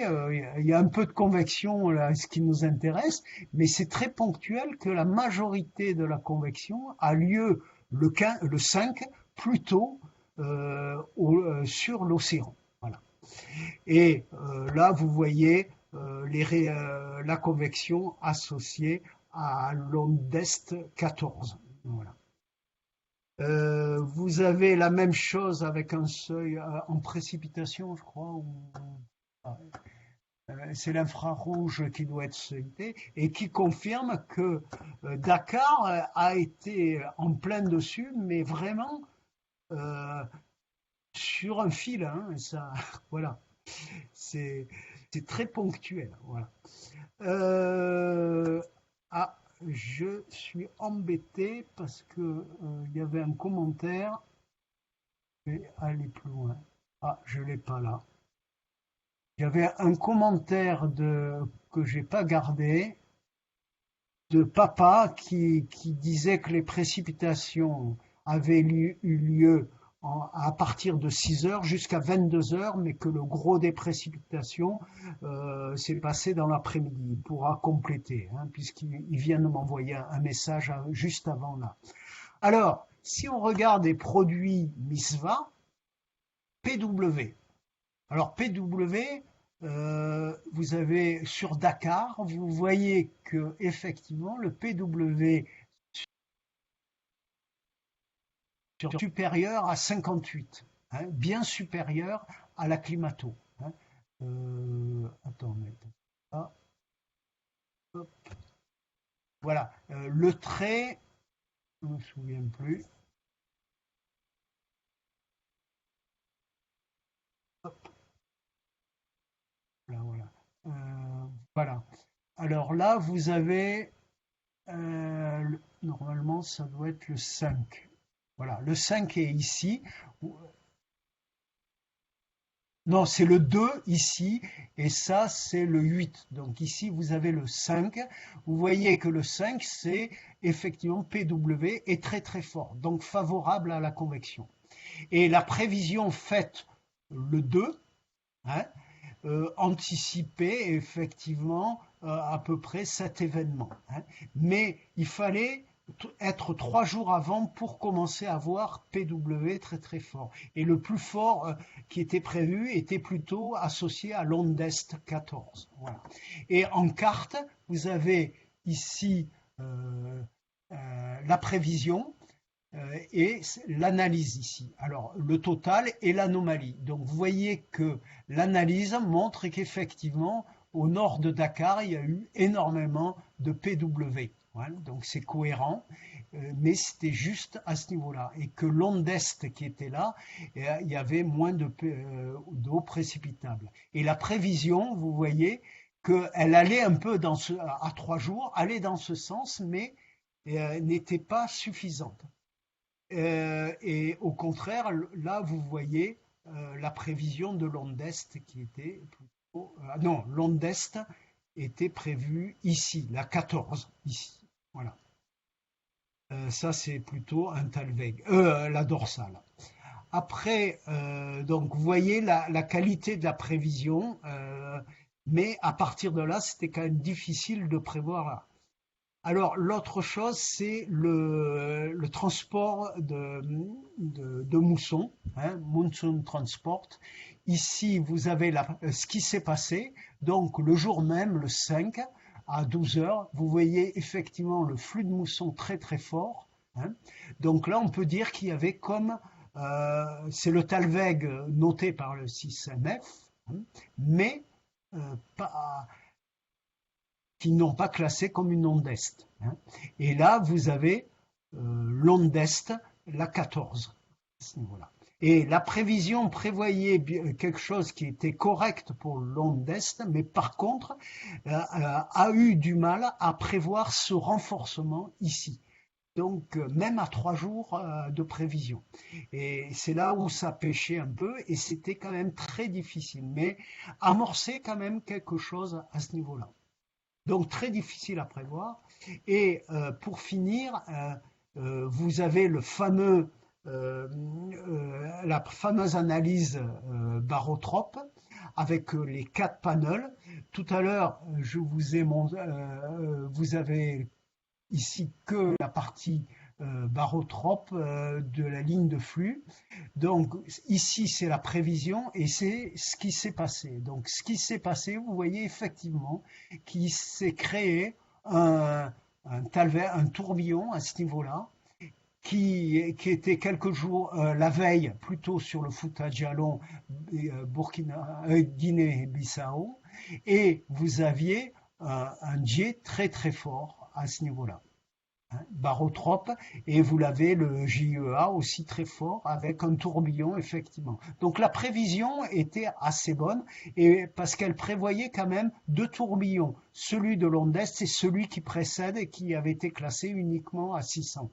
il y a un peu de convection là, ce qui nous intéresse, mais c'est très ponctuel que la majorité de la convection a lieu le 5 plutôt sur l'océan. Voilà. Et là, vous voyez la convection associée à l'onde d'Est 14. Voilà. Vous avez la même chose avec un seuil en précipitation, je crois. C'est l'infrarouge qui doit être seuillé et qui confirme que Dakar a été en plein dessus, mais vraiment sur un fil. Hein, ça, voilà. C'est très ponctuel. Voilà. Je suis embêté parce que y avait un commentaire. Je vais aller plus loin. Ah, je l'ai pas là. Il y avait un commentaire que j'ai pas gardé de Papa qui disait que les précipitations avaient eu lieu à partir de 6 heures jusqu'à 22 heures, mais que le gros des précipitations s'est passé dans l'après-midi. Il pourra compléter, hein, puisqu'il vient de m'envoyer un message juste avant là. Alors, si on regarde les produits MISVA, PW. Alors PW, vous avez sur Dakar, vous voyez que effectivement le PW supérieur à 58, hein, bien supérieur à la climato. Hein. Attendez. Ah, voilà, le trait, je ne me souviens plus. Hop, là, voilà. Voilà. Alors là, vous avez, normalement, ça doit être le 5. Voilà, le 5 est ici. Non, c'est le 2 ici, et ça, c'est le 8. Donc ici, vous avez le 5. Vous voyez que le 5, c'est effectivement PW, est très très fort, donc favorable à la convection. Et la prévision faite le 2, hein, anticipait effectivement à peu près cet événement. Hein. Mais il fallait être 3 jours avant pour commencer à voir PW très très fort. Et le plus fort qui était prévu était plutôt associé à l'onde d'Est 14. Voilà. Et en carte, vous avez ici la prévision et l'analyse ici. Alors le total et l'anomalie. Donc vous voyez que l'analyse montre qu'effectivement au nord de Dakar, il y a eu énormément de PW. Voilà, donc c'est cohérent, mais c'était juste à ce niveau-là. Et que l'onde d'est qui était là, il y avait moins d'eau précipitable. Et la prévision, vous voyez, qu'elle allait un peu à 3 jours, allait dans ce sens, mais n'était pas suffisante. Et au contraire, là, vous voyez la prévision de l'onde d'est qui était plutôt. Non, l'onde d'est était prévue ici, la 14, ici. Voilà. Ça, c'est plutôt un Talweg, la dorsale. Après, donc, vous voyez la qualité de la prévision, mais à partir de là, c'était quand même difficile de prévoir. Alors, l'autre chose, c'est le transport de moussons, hein, monsoon transport. Ici, vous avez ce qui s'est passé. Donc, le jour même, le 5, à 12 heures, vous voyez effectivement le flux de moussons très très fort. Hein. Donc là, on peut dire qu'il y avait c'est le Talweg noté par le 6MF, hein, mais pas, qui n'ont pas classé comme une onde est. Hein. Et là, vous avez l'onde est, la 14, à ce niveau-là. Et la prévision prévoyait quelque chose qui était correct pour l'onde est, mais par contre, a eu du mal à prévoir ce renforcement ici. Donc, même à 3 jours de prévision. Et c'est là où ça pêchait un peu, et c'était quand même très difficile, mais amorcer quand même quelque chose à ce niveau-là. Donc très difficile à prévoir. Et pour finir, vous avez la fameuse analyse barotrope avec les 4 panels. Tout à l'heure, je vous ai montré, vous avez ici que la partie barotrope de la ligne de flux. Donc ici c'est la prévision et c'est ce qui s'est passé. Donc ce qui s'est passé, vous voyez effectivement qu'il s'est créé un tourbillon à ce niveau-là qui était quelques jours la veille plutôt sur le Fouta Djallon, Guinée-Bissau, et vous aviez un jet très très fort à ce niveau-là. Hein, barotrope, et vous l'avez le JEA aussi très fort avec un tourbillon effectivement. Donc la prévision était assez bonne et parce qu'elle prévoyait quand même 2 tourbillons, celui de l'onde est et celui qui précède et qui avait été classé uniquement à 600.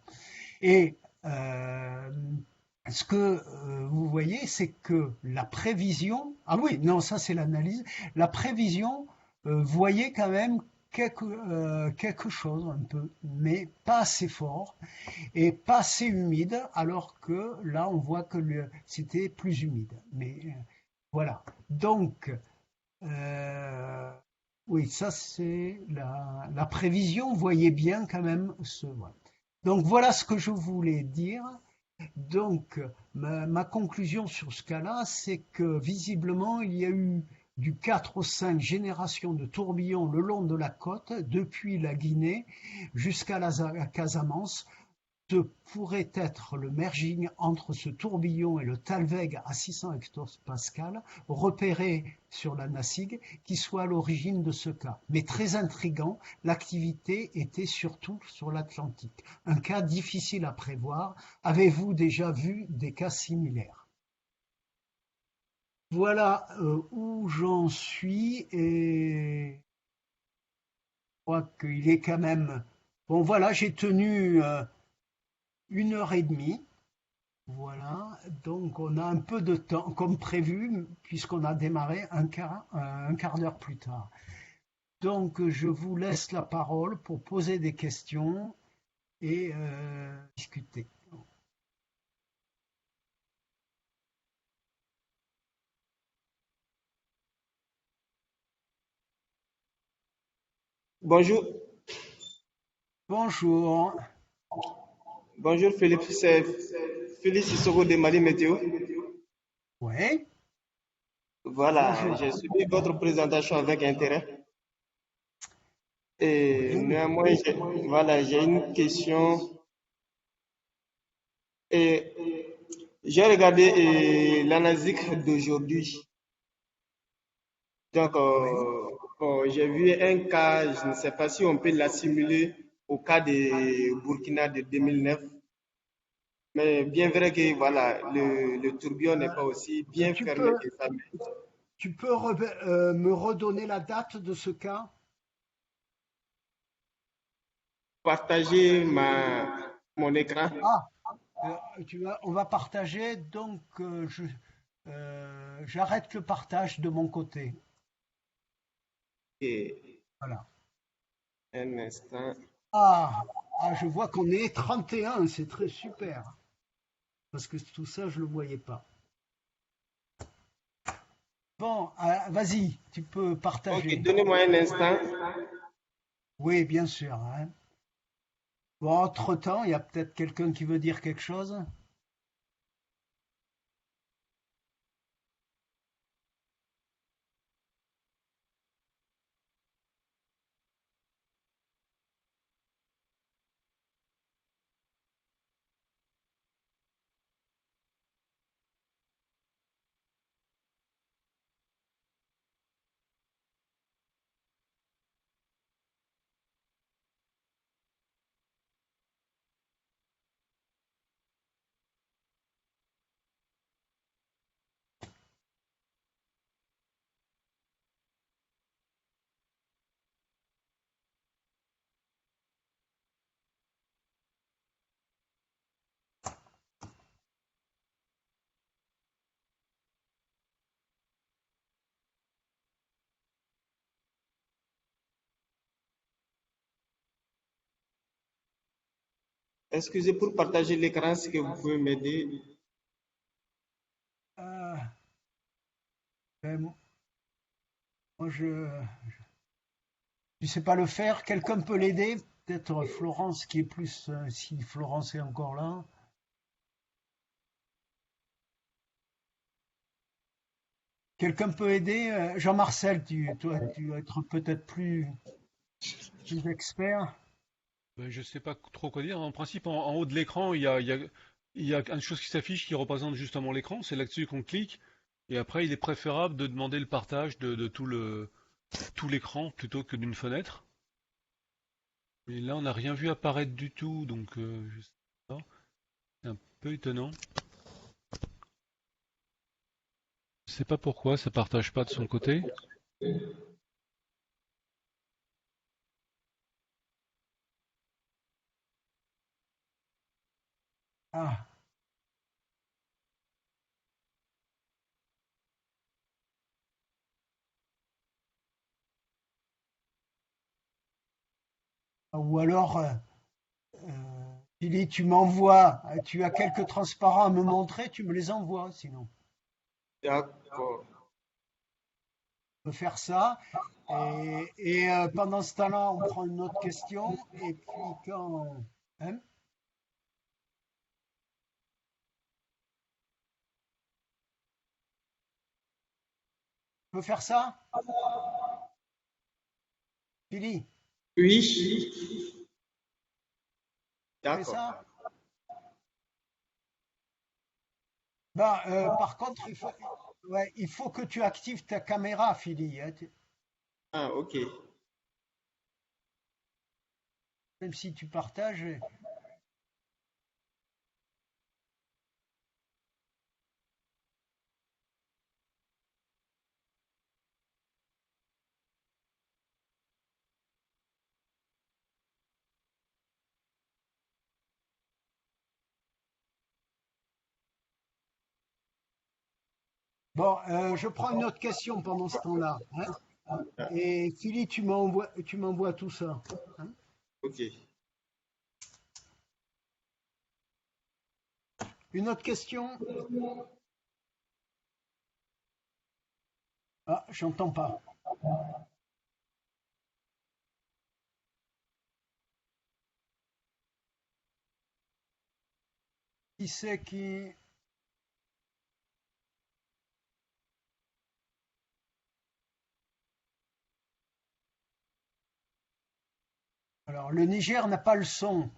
Et ce que vous voyez, c'est que la prévision, ah oui, non, ça c'est l'analyse, la prévision voyait quand même quelque chose un peu, mais pas assez fort et pas assez humide, alors que là on voit que c'était plus humide. Mais voilà. Donc, oui, ça c'est la prévision, voyez bien quand même ce. Voilà. Donc voilà ce que je voulais dire. Donc ma conclusion sur ce cas-là, c'est que visiblement il y a eu du 4 au 5 générations de tourbillons le long de la côte, depuis la Guinée jusqu'à la Casamance. Ce pourrait être le merging entre ce tourbillon et le Talweg à 600 hectopascales, repéré sur la Nassig, qui soit à l'origine de ce cas. Mais très intrigant, l'activité était surtout sur l'Atlantique. Un cas difficile à prévoir. Avez-vous déjà vu des cas similaires? Voilà où j'en suis et je crois qu'il est quand même. Bon voilà, j'ai tenu 1 heure et demie. Voilà, donc on a un peu de temps comme prévu puisqu'on a démarré un quart d'heure plus tard. Donc je vous laisse la parole pour poser des questions et discuter. Bonjour, Bonjour. bonjour Philippe, c'est Félix Sissoko de Mali Météo. Oui, Voilà, bonjour. j'ai suivi votre présentation avec intérêt. Et Oui, néanmoins, j'ai une question. Et j'ai regardé l'analyse d'aujourd'hui. Donc, oui. Bon, j'ai vu un cas, je ne sais pas si on peut l'assimiler au cas de Burkina de 2009, mais bien vrai que voilà, le tourbillon n'est pas aussi bien Tu fermé peux, que ça. tu peux me redonner la date de ce cas? Partager mon écran. Ah, on va partager, donc j'arrête le partage de mon côté. Et Voilà. un instant. Je vois qu'on est 31, c'est très super. Parce que tout ça, je ne le voyais pas. Bon, vas-y, tu peux Ok, partager. donnez-moi un instant. Oui, bien sûr, hein. Bon, entre-temps, il y a peut-être quelqu'un qui veut dire quelque chose. Excusez pour partager l'écran, est-ce que vous pouvez m'aider? Euh, ben, moi, je ne sais pas le faire. Quelqu'un peut l'aider? Peut-être Florence qui est plus, si Florence est encore là. Quelqu'un peut aider? Jean-Marcel, toi, tu vas être peut-être plus expert. Ben, je sais pas trop quoi dire. En principe, en haut de l'écran, il y a une chose qui s'affiche qui représente justement l'écran. C'est là-dessus qu'on clique. Et après, il est préférable de demander le partage de tout l'écran plutôt que d'une fenêtre. Mais là, on n'a rien vu apparaître du tout, donc je sais pas. C'est un peu étonnant. Je sais pas pourquoi ça partage pas de son côté. Ah, ou alors, Philippe, tu m'envoies, tu as quelques transparents à me montrer, tu me les envoies, sinon. D'accord. On peut faire ça. Pendant ce temps-là, on prend une autre question. Et puis quand... Hein, on peut faire ça, Philippe? Oui, Tu fais d'accord. ça? Ben, par contre, ouais, il faut que tu actives ta caméra, Philippe, hein. Ah, ok. Même si tu partages. Bon, je prends une autre question pendant ce temps-là, hein. Ah, Et Philippe, tu m'envoies tout ça, hein. ok. Une autre question? Ah, j'entends pas. Qui c'est qui... Alors, le Niger n'a pas le son.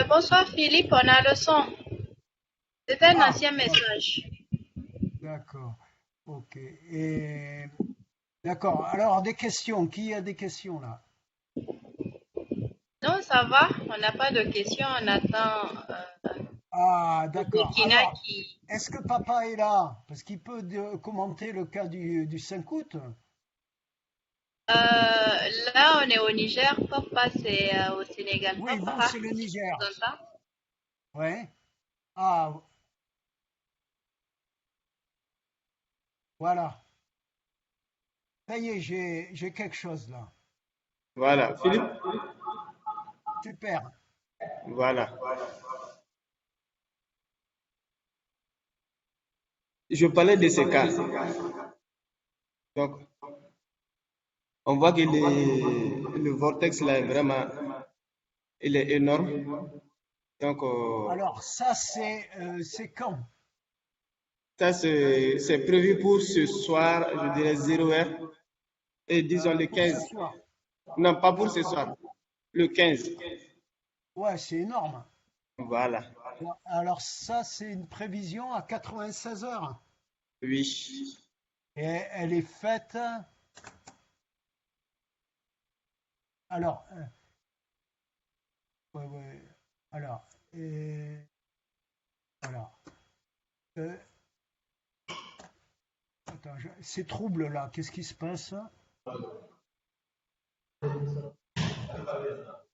Bonsoir Philippe, on a le son. C'est un Ah, ancien message. d'accord. Ok. Et d'accord. Alors, des questions. Qui a des questions là? Non, ça va, on n'a pas de questions, on attend Ah, le d'accord. Burkina Alors, qui... est-ce que papa est là? Parce qu'il peut commenter le cas du 5 août. Là, on est au Niger, papa c'est au Sénégal. Oui, vous, Papa, c'est le tu Niger. nous entends? Ouais. Ah, voilà. Ça y est, j'ai quelque chose là. Voilà, Philippe, Super. voilà. Je parlais de ces cas. Donc, on voit que le vortex là est vraiment, il est énorme. Donc, Alors, ça, c'est quand? ça c'est prévu pour ce soir, je dirais 0 heure. Et disons le Pour ce 15. soir. Non, pas pour ce D'accord. soir. Le 15. Ouais, c'est énorme. Voilà. Alors, ça, c'est une prévision à 96 heures. Oui. Et elle est faite. Alors, ouais, ouais. Alors, voilà. Euh, attends, ces troubles là, qu'est-ce qui se passe?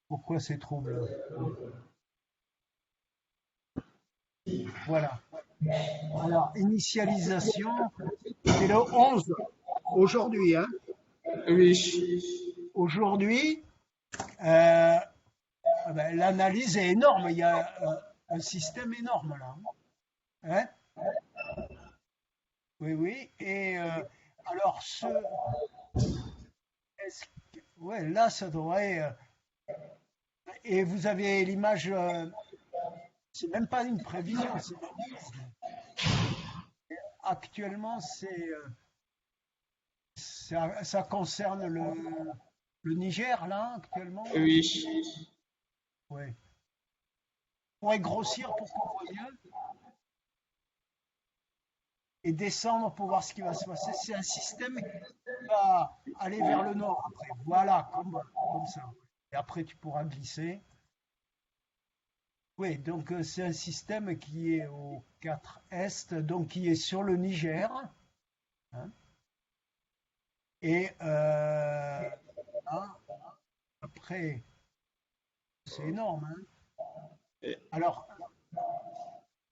Pourquoi ces troubles? Voilà. Alors, initialisation, c'est le 11 aujourd'hui. Hein. Oui. Aujourd'hui, euh, ben, l'analyse est énorme. Il y a un système énorme là. Hein. Oui, oui. Et alors, ouais, là, ça devrait. Et vous avez l'image. C'est même pas une prévision. Actuellement, ça concerne le Niger là actuellement. Oui. Ouais. On pourrait grossir pour qu'on voit mieux et descendre pour voir ce qui va se passer. C'est un système qui va aller vers le nord après. Voilà, comme ça. Et après, tu pourras glisser. Oui, donc c'est un système qui est au 4 Est, donc qui est sur le Niger. Hein, et là, après, c'est énorme. Hein. Alors,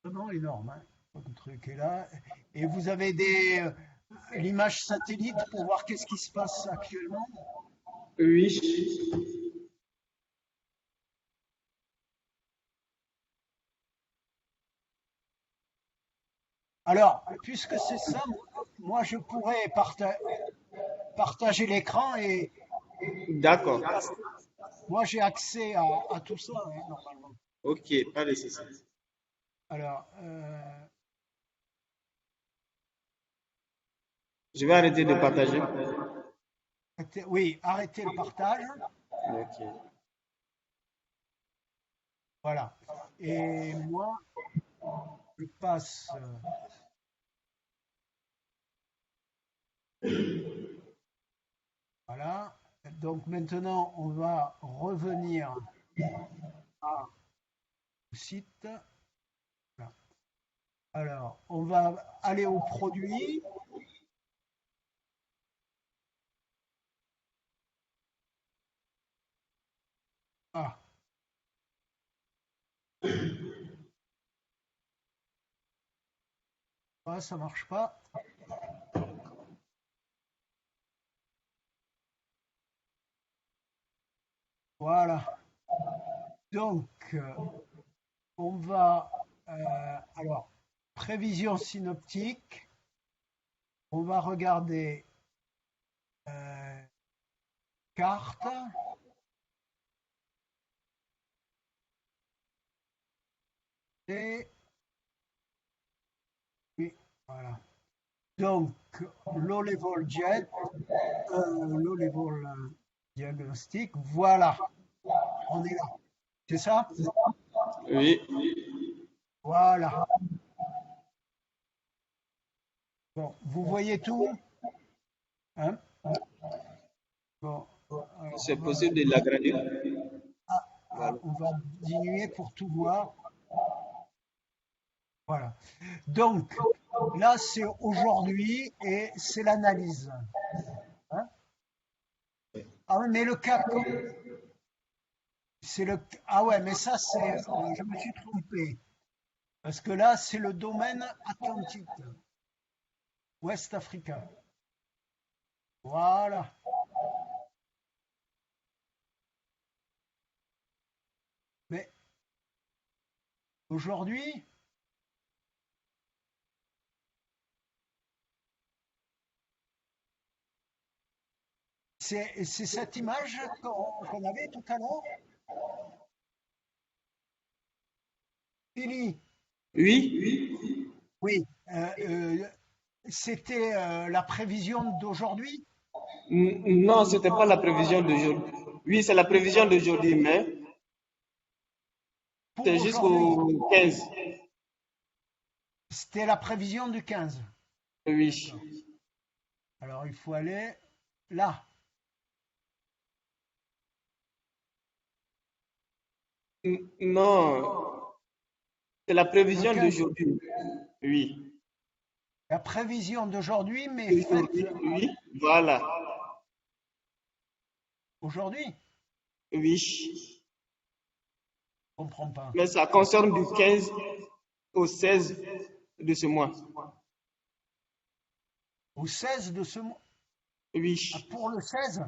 vraiment énorme. Hein, le truc est là. Et vous avez l'image satellite pour voir qu'est-ce qui se passe actuellement. Oui. Alors, puisque c'est ça, moi je pourrais partager l'écran et D'accord. parce que moi j'ai accès à tout ça hein, normalement. Ok, pas de souci. Alors, Je vais arrêter de partager. oui, arrêtez le partage. Ok. Voilà. Et moi, je passe. Voilà. Donc maintenant, on va revenir au site. Voilà. Alors, on va aller au produit. Ah, ah, ça marche pas. Voilà. Donc, on va. Alors, prévision synoptique. On va regarder carte. Et oui, voilà. Donc, low level jet, low level diagnostic. Voilà, on est là. C'est ça? Oui. Voilà. Bon, vous voyez tout? Hein? Bon, alors C'est possible de l'agrandir. Voilà. on va diminuer pour tout voir. Voilà. Donc, là, c'est aujourd'hui et c'est l'analyse. Hein? Ah oui, mais le CAC, c'est le. Ah ouais, mais ça, c'est. Je me suis trompé. Parce que là, c'est le domaine atlantique, Ouest africain. Voilà. Mais aujourd'hui, c'est cette image qu'on avait tout à l'heure. Fini. Oui. Oui. C'était la prévision d'aujourd'hui Non, c'était pas la prévision d'aujourd'hui. Oui, c'est la prévision d'aujourd'hui, mais pour c'est aujourd'hui. jusqu'au 15. C'était la prévision du 15. Oui. D'accord. Alors il faut aller là. Non, c'est la Le prévision 15. d'aujourd'hui. Oui. La prévision d'aujourd'hui, mais faite D'aujourd'hui, oui. Voilà. aujourd'hui. Oui. Je ne comprends pas. Mais ça concerne du 15 au 16 de ce mois. Au 16 de ce mois. Oui. Ah, pour le 16.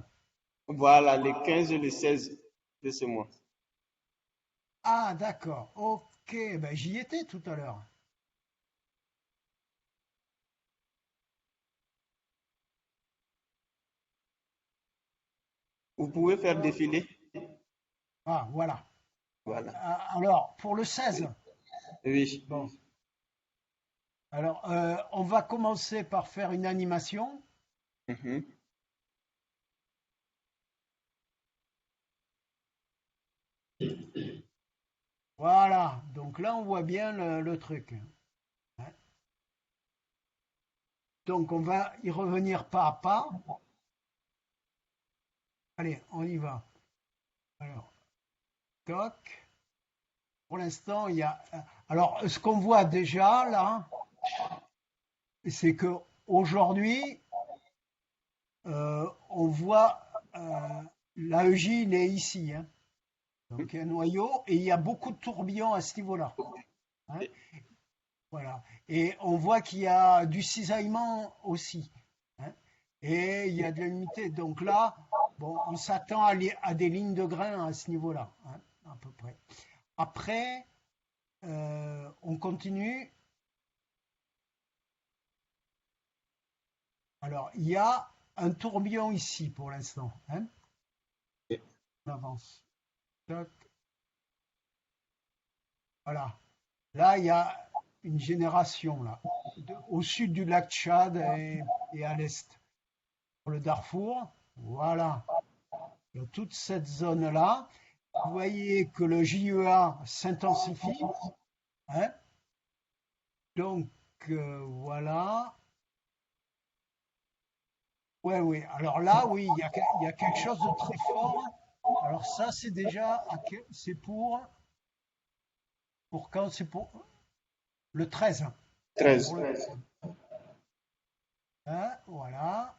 Voilà, le 15 et le 16 de ce mois. Ah, d'accord. Ok, ben, j'y étais tout à l'heure. Vous pouvez faire défiler. Ah, voilà. Voilà. Ah, alors, pour le 16. Oui. Bon. Alors, on va commencer par faire une animation. Mhm. Voilà. Donc là, on voit bien le truc. Hein. Donc, on va y revenir pas à pas. Allez, on y va. Alors, toc. Pour l'instant, il y a. Alors, ce qu'on voit déjà là, c'est que aujourd'hui, on voit l'AEJ, il est ici. Hein. Donc, il y a un noyau et il y a beaucoup de tourbillons à ce niveau-là. Hein. Voilà. Et on voit qu'il y a du cisaillement aussi. Hein. Et il y a de l'humidité. Donc là, bon, on s'attend à des lignes de grains à ce niveau-là, hein, à peu près. Après, on continue. Alors, il y a un tourbillon ici pour l'instant. Hein. On avance. Toc. Voilà. Là, il y a une génération là, au sud du lac Tchad et à l'est. Pour le Darfour, voilà. Il y a toute cette zone-là. Vous voyez que le JEA s'intensifie. Hein. Donc, voilà. Ouais, oui. Alors là, oui, il y a quelque chose de très fort. Alors ça, c'est déjà, c'est pour quand? C'est pour le 13. 13. Pour le 13. Hein, voilà.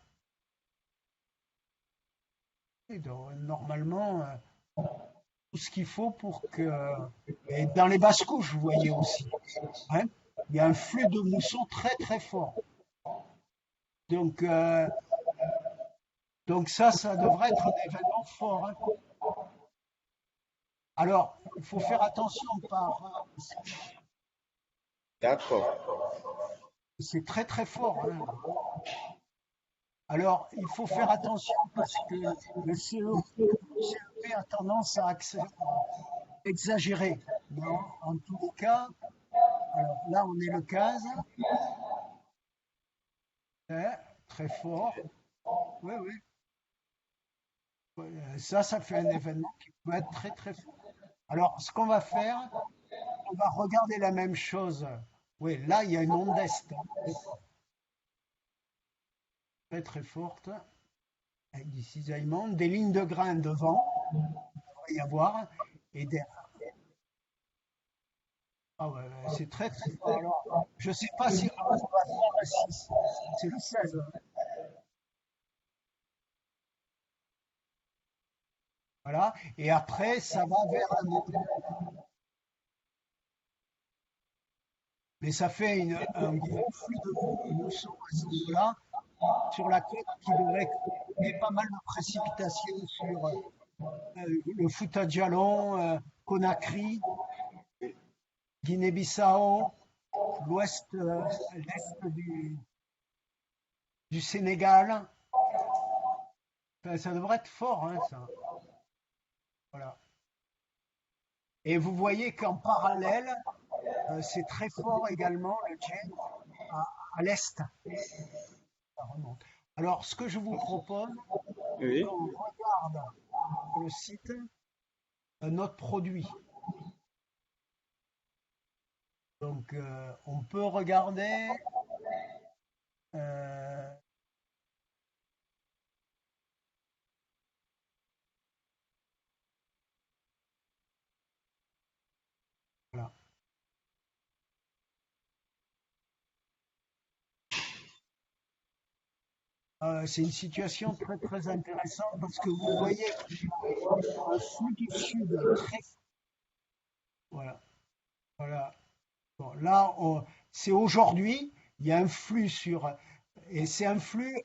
Et donc, normalement, tout ce qu'il faut pour que. Et dans les basses couches, vous voyez aussi. Hein, il y a un flux de mousson très très fort. Donc, ça devrait être un événement fort. Hein. Alors, il faut faire attention D'accord. c'est très très fort. Hein. Alors, il faut faire attention parce que le CEP a tendance à exagérer. Non, en tout cas, alors là, on est le 15. Hein, très fort. Oui, oui. Ça fait un événement qui peut être très très fort. Alors, ce qu'on va faire, on va regarder la même chose. Oui, là, il y a une onde est, hein, très très forte, avec du cisaillement, des lignes de grains devant, il devrait y avoir, et derrière. Ah ouais, ouais, c'est très très fort. Alors, je sais pas si on va voir un 6. C'est le 16, hein. Voilà. Et après, ça va vers un autre. Mais ça fait un gros flux de mousson à ce niveau-là, sur la côte qui devrait créer pas mal de précipitations sur le Fouta-Djallon, Conakry, Guinée-Bissau, l'ouest, l'est du Sénégal. Enfin, ça devrait être fort, hein, ça. Voilà. Et vous voyez qu'en parallèle, c'est très fort également le jet à, à l'est. Ça remonte. Alors, ce que je vous propose, c'est Oui. qu'on regarde sur le site notre produit. Donc, on peut regarder. euh, voilà. C'est une situation très très intéressante parce que vous voyez un flux du sud très. Voilà, voilà. Bon, là, c'est aujourd'hui. Il y a un flux sur et c'est un flux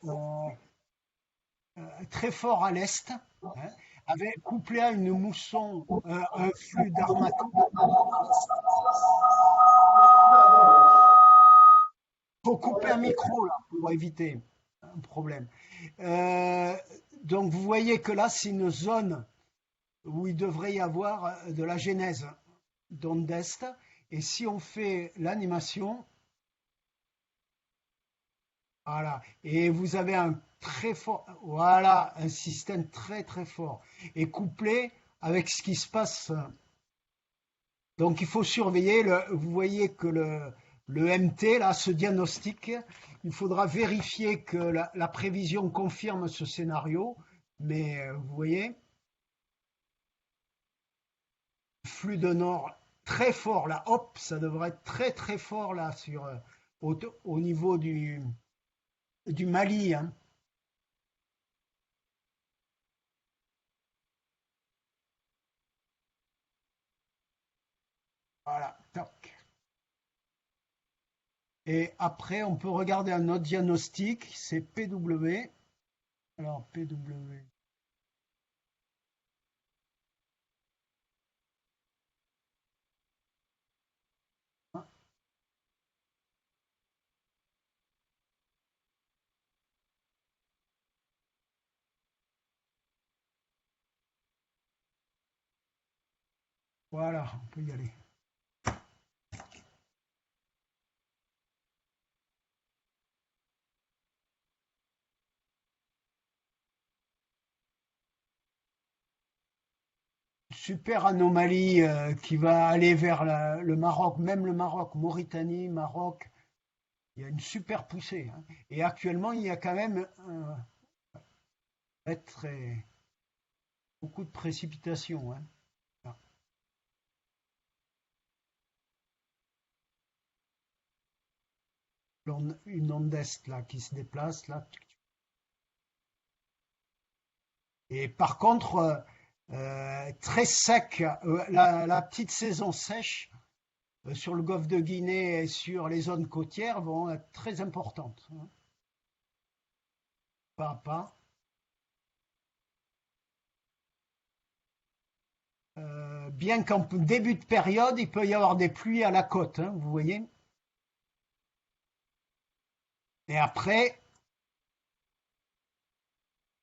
très fort à l'est, hein, avec couplé à une mousson, un flux d'armature. Faut couper un micro là pour éviter un problème. Euh, donc vous voyez que là, c'est une zone où il devrait y avoir de la genèse d'onde est. Et si on fait l'animation, voilà, et vous avez un très fort, voilà, un système très très fort, et couplé avec ce qui se passe. Donc il faut surveiller. Vous voyez que le MT, là, ce diagnostic, il faudra vérifier que la prévision confirme ce scénario. Mais vous voyez, flux de nord très fort là, hop, ça devrait être très très fort là au niveau du Mali, hein. Voilà, toc. Et après, on peut regarder un autre diagnostic, c'est PW. Alors, PW. Voilà, on peut y aller. Super anomalie qui va aller vers le Maroc, même le Maroc, Mauritanie, Maroc. Il y a une super poussée, hein. Et actuellement, il y a quand même très, beaucoup de précipitations, hein. Une onde est là qui se déplace là. Et par contre, très sec, la petite saison sèche sur le golfe de Guinée et sur les zones côtières vont être très importantes, hein. Pas à pas. Bien qu'en début de période, il peut y avoir des pluies à la côte, hein, vous voyez. Et après,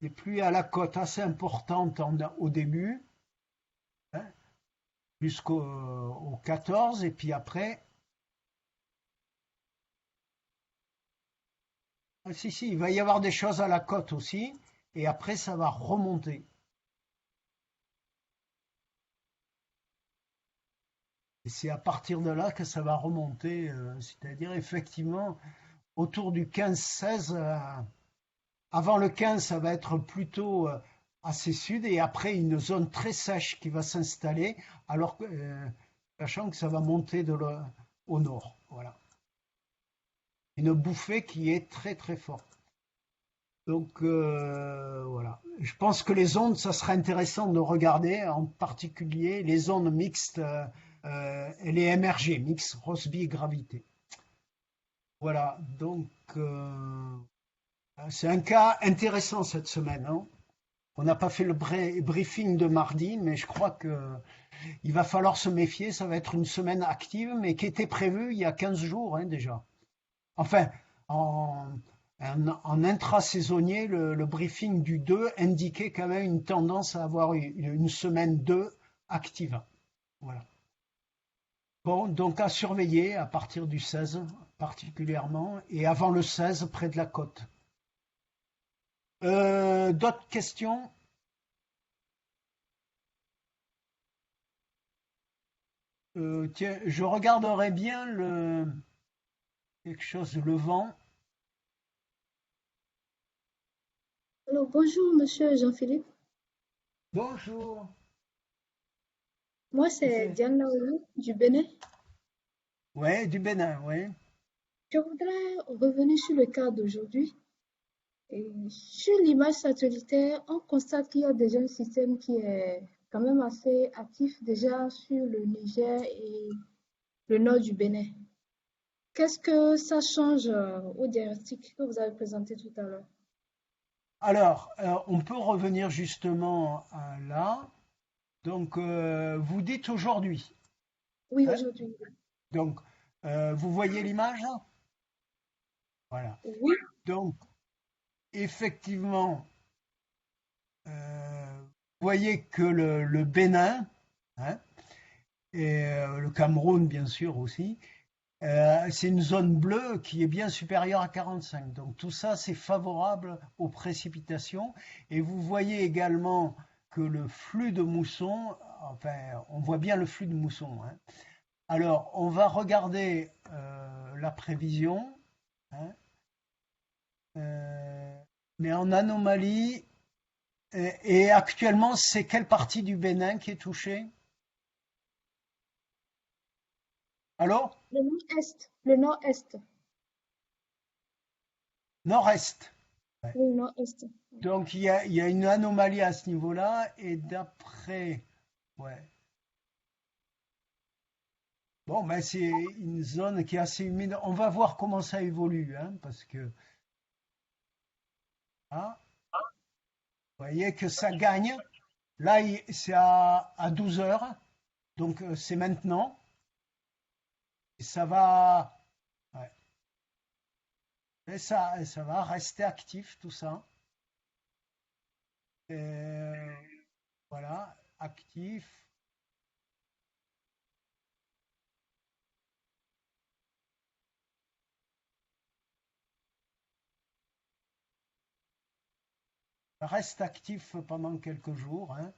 des pluies à la côte assez importantes au début, hein, jusqu'au 14, et puis après, ah, si, si, il va y avoir des choses à la côte aussi, et après, ça va remonter. Et c'est à partir de là que ça va remonter, c'est-à-dire effectivement autour du 15-16. Avant le 15, ça va être plutôt assez sud et après une zone très sèche qui va s'installer, alors que, sachant que ça va monter au nord. Voilà. Une bouffée qui est très très forte. Donc voilà. Je pense que les ondes, ça serait intéressant de regarder, en particulier les ondes mixtes et les MRG, mix Rossby gravité. Voilà. Donc c'est un cas intéressant cette semaine. Hein. On n'a pas fait le briefing de mardi, mais je crois qu'il va falloir se méfier. Ça va être une semaine active, mais qui était prévue il y a 15 jours hein, déjà. Enfin, en intra-saisonnier, le briefing du 2 indiquait quand même une tendance à avoir une semaine 2 active. Voilà. Bon, donc à surveiller à partir du 16 particulièrement, et avant le 16 près de la côte. D'autres questions? Tiens, je regarderai bien quelque chose, le vent. Alors, bonjour, monsieur Jean-Philippe. Bonjour. Moi, c'est Diane Laoui du Bénin. Ouais, du Bénin, ouais. Je voudrais revenir sur le cas d'aujourd'hui. Et sur l'image satellitaire, on constate qu'il y a déjà un système qui est quand même assez actif déjà sur le Niger et le nord du Bénin. Qu'est-ce que ça change au diagnostic que vous avez présenté tout à l'heure? Alors, on peut revenir justement là. Donc, vous dites aujourd'hui. Oui, Hein. aujourd'hui. Donc, vous voyez l'image? Voilà. Oui, Donc, effectivement, vous voyez que le Bénin, hein, et le Cameroun, bien sûr aussi, c'est une zone bleue qui est bien supérieure à 45. Donc tout ça, c'est favorable aux précipitations. Et vous voyez également que le flux de mousson, enfin, on voit bien le flux de mousson. Hein. Alors, on va regarder la prévision. Hein, mais en anomalie, et actuellement, c'est quelle partie du Bénin qui est touchée? Allô? le nord-est. Le nord-est. Nord-est. Ouais. Oui, nord-est. Donc il y a une anomalie à ce niveau-là, et d'après, ouais. Bon, ben c'est une zone qui est assez humide. On va voir comment ça évolue, hein, parce que ah, vous voyez que ça gagne. Là, c'est à 12 heures, donc c'est maintenant. Et ça va, ouais. Et ça va rester actif tout ça. Et voilà, actif. Reste actif pendant quelques jours. Hein.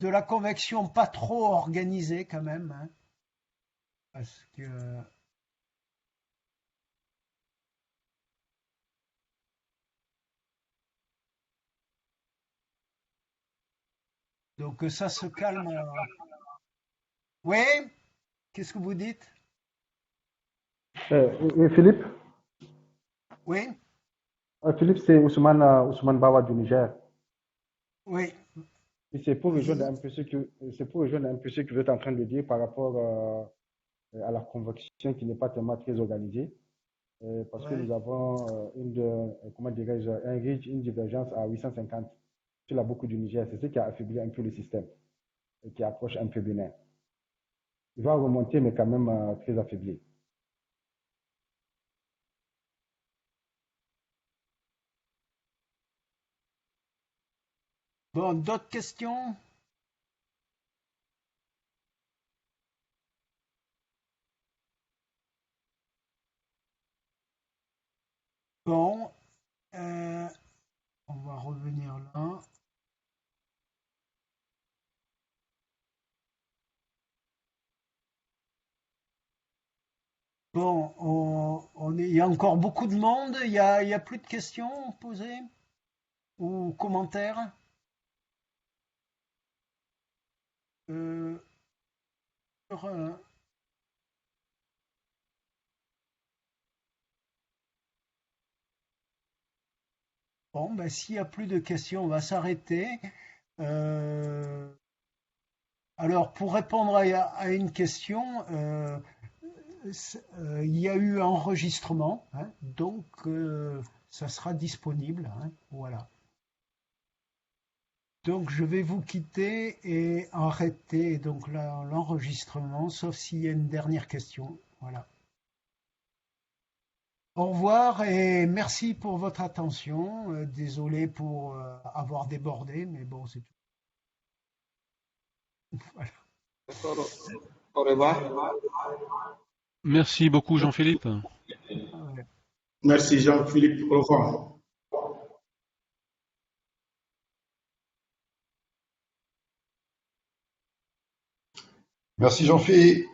De la convection pas trop organisée quand même. Hein, parce que donc ça se calme. Oui, qu'est-ce que vous dites? Et Philippe, Oui, Philippe, c'est Ousmane Bawa du Niger. oui, Et c'est pour rejoindre oui, un peu ce que vous êtes en train de dire par rapport à la convocation qui n'est pas tellement très organisée. Parce que ouais. nous avons comment dirais-je, une divergence à 850 sur la boucle du Niger. C'est ce qui a affaibli un peu le système et qui approche un peu Bénin. Il va remonter, mais quand même très affaibli. Bon, d'autres questions? Bon, euh, on va revenir là. Bon, il y a encore beaucoup de monde. Il y a plus de questions posées ou commentaires. Euh, sur, bon, ben, s'il n'y a plus de questions, on va s'arrêter. Euh, alors, pour répondre à une question, il y a eu enregistrement, hein, donc ça sera disponible. Hein, voilà. Donc, je vais vous quitter et arrêter donc l'enregistrement, sauf s'il y a une dernière question. Voilà. Au revoir et merci pour votre attention. Désolé pour avoir débordé, mais bon, c'est tout. Voilà. D'accord. Au revoir. Merci beaucoup, Jean-Philippe. Ouais. Merci Jean-Philippe. Au revoir. Merci Jean-Philippe.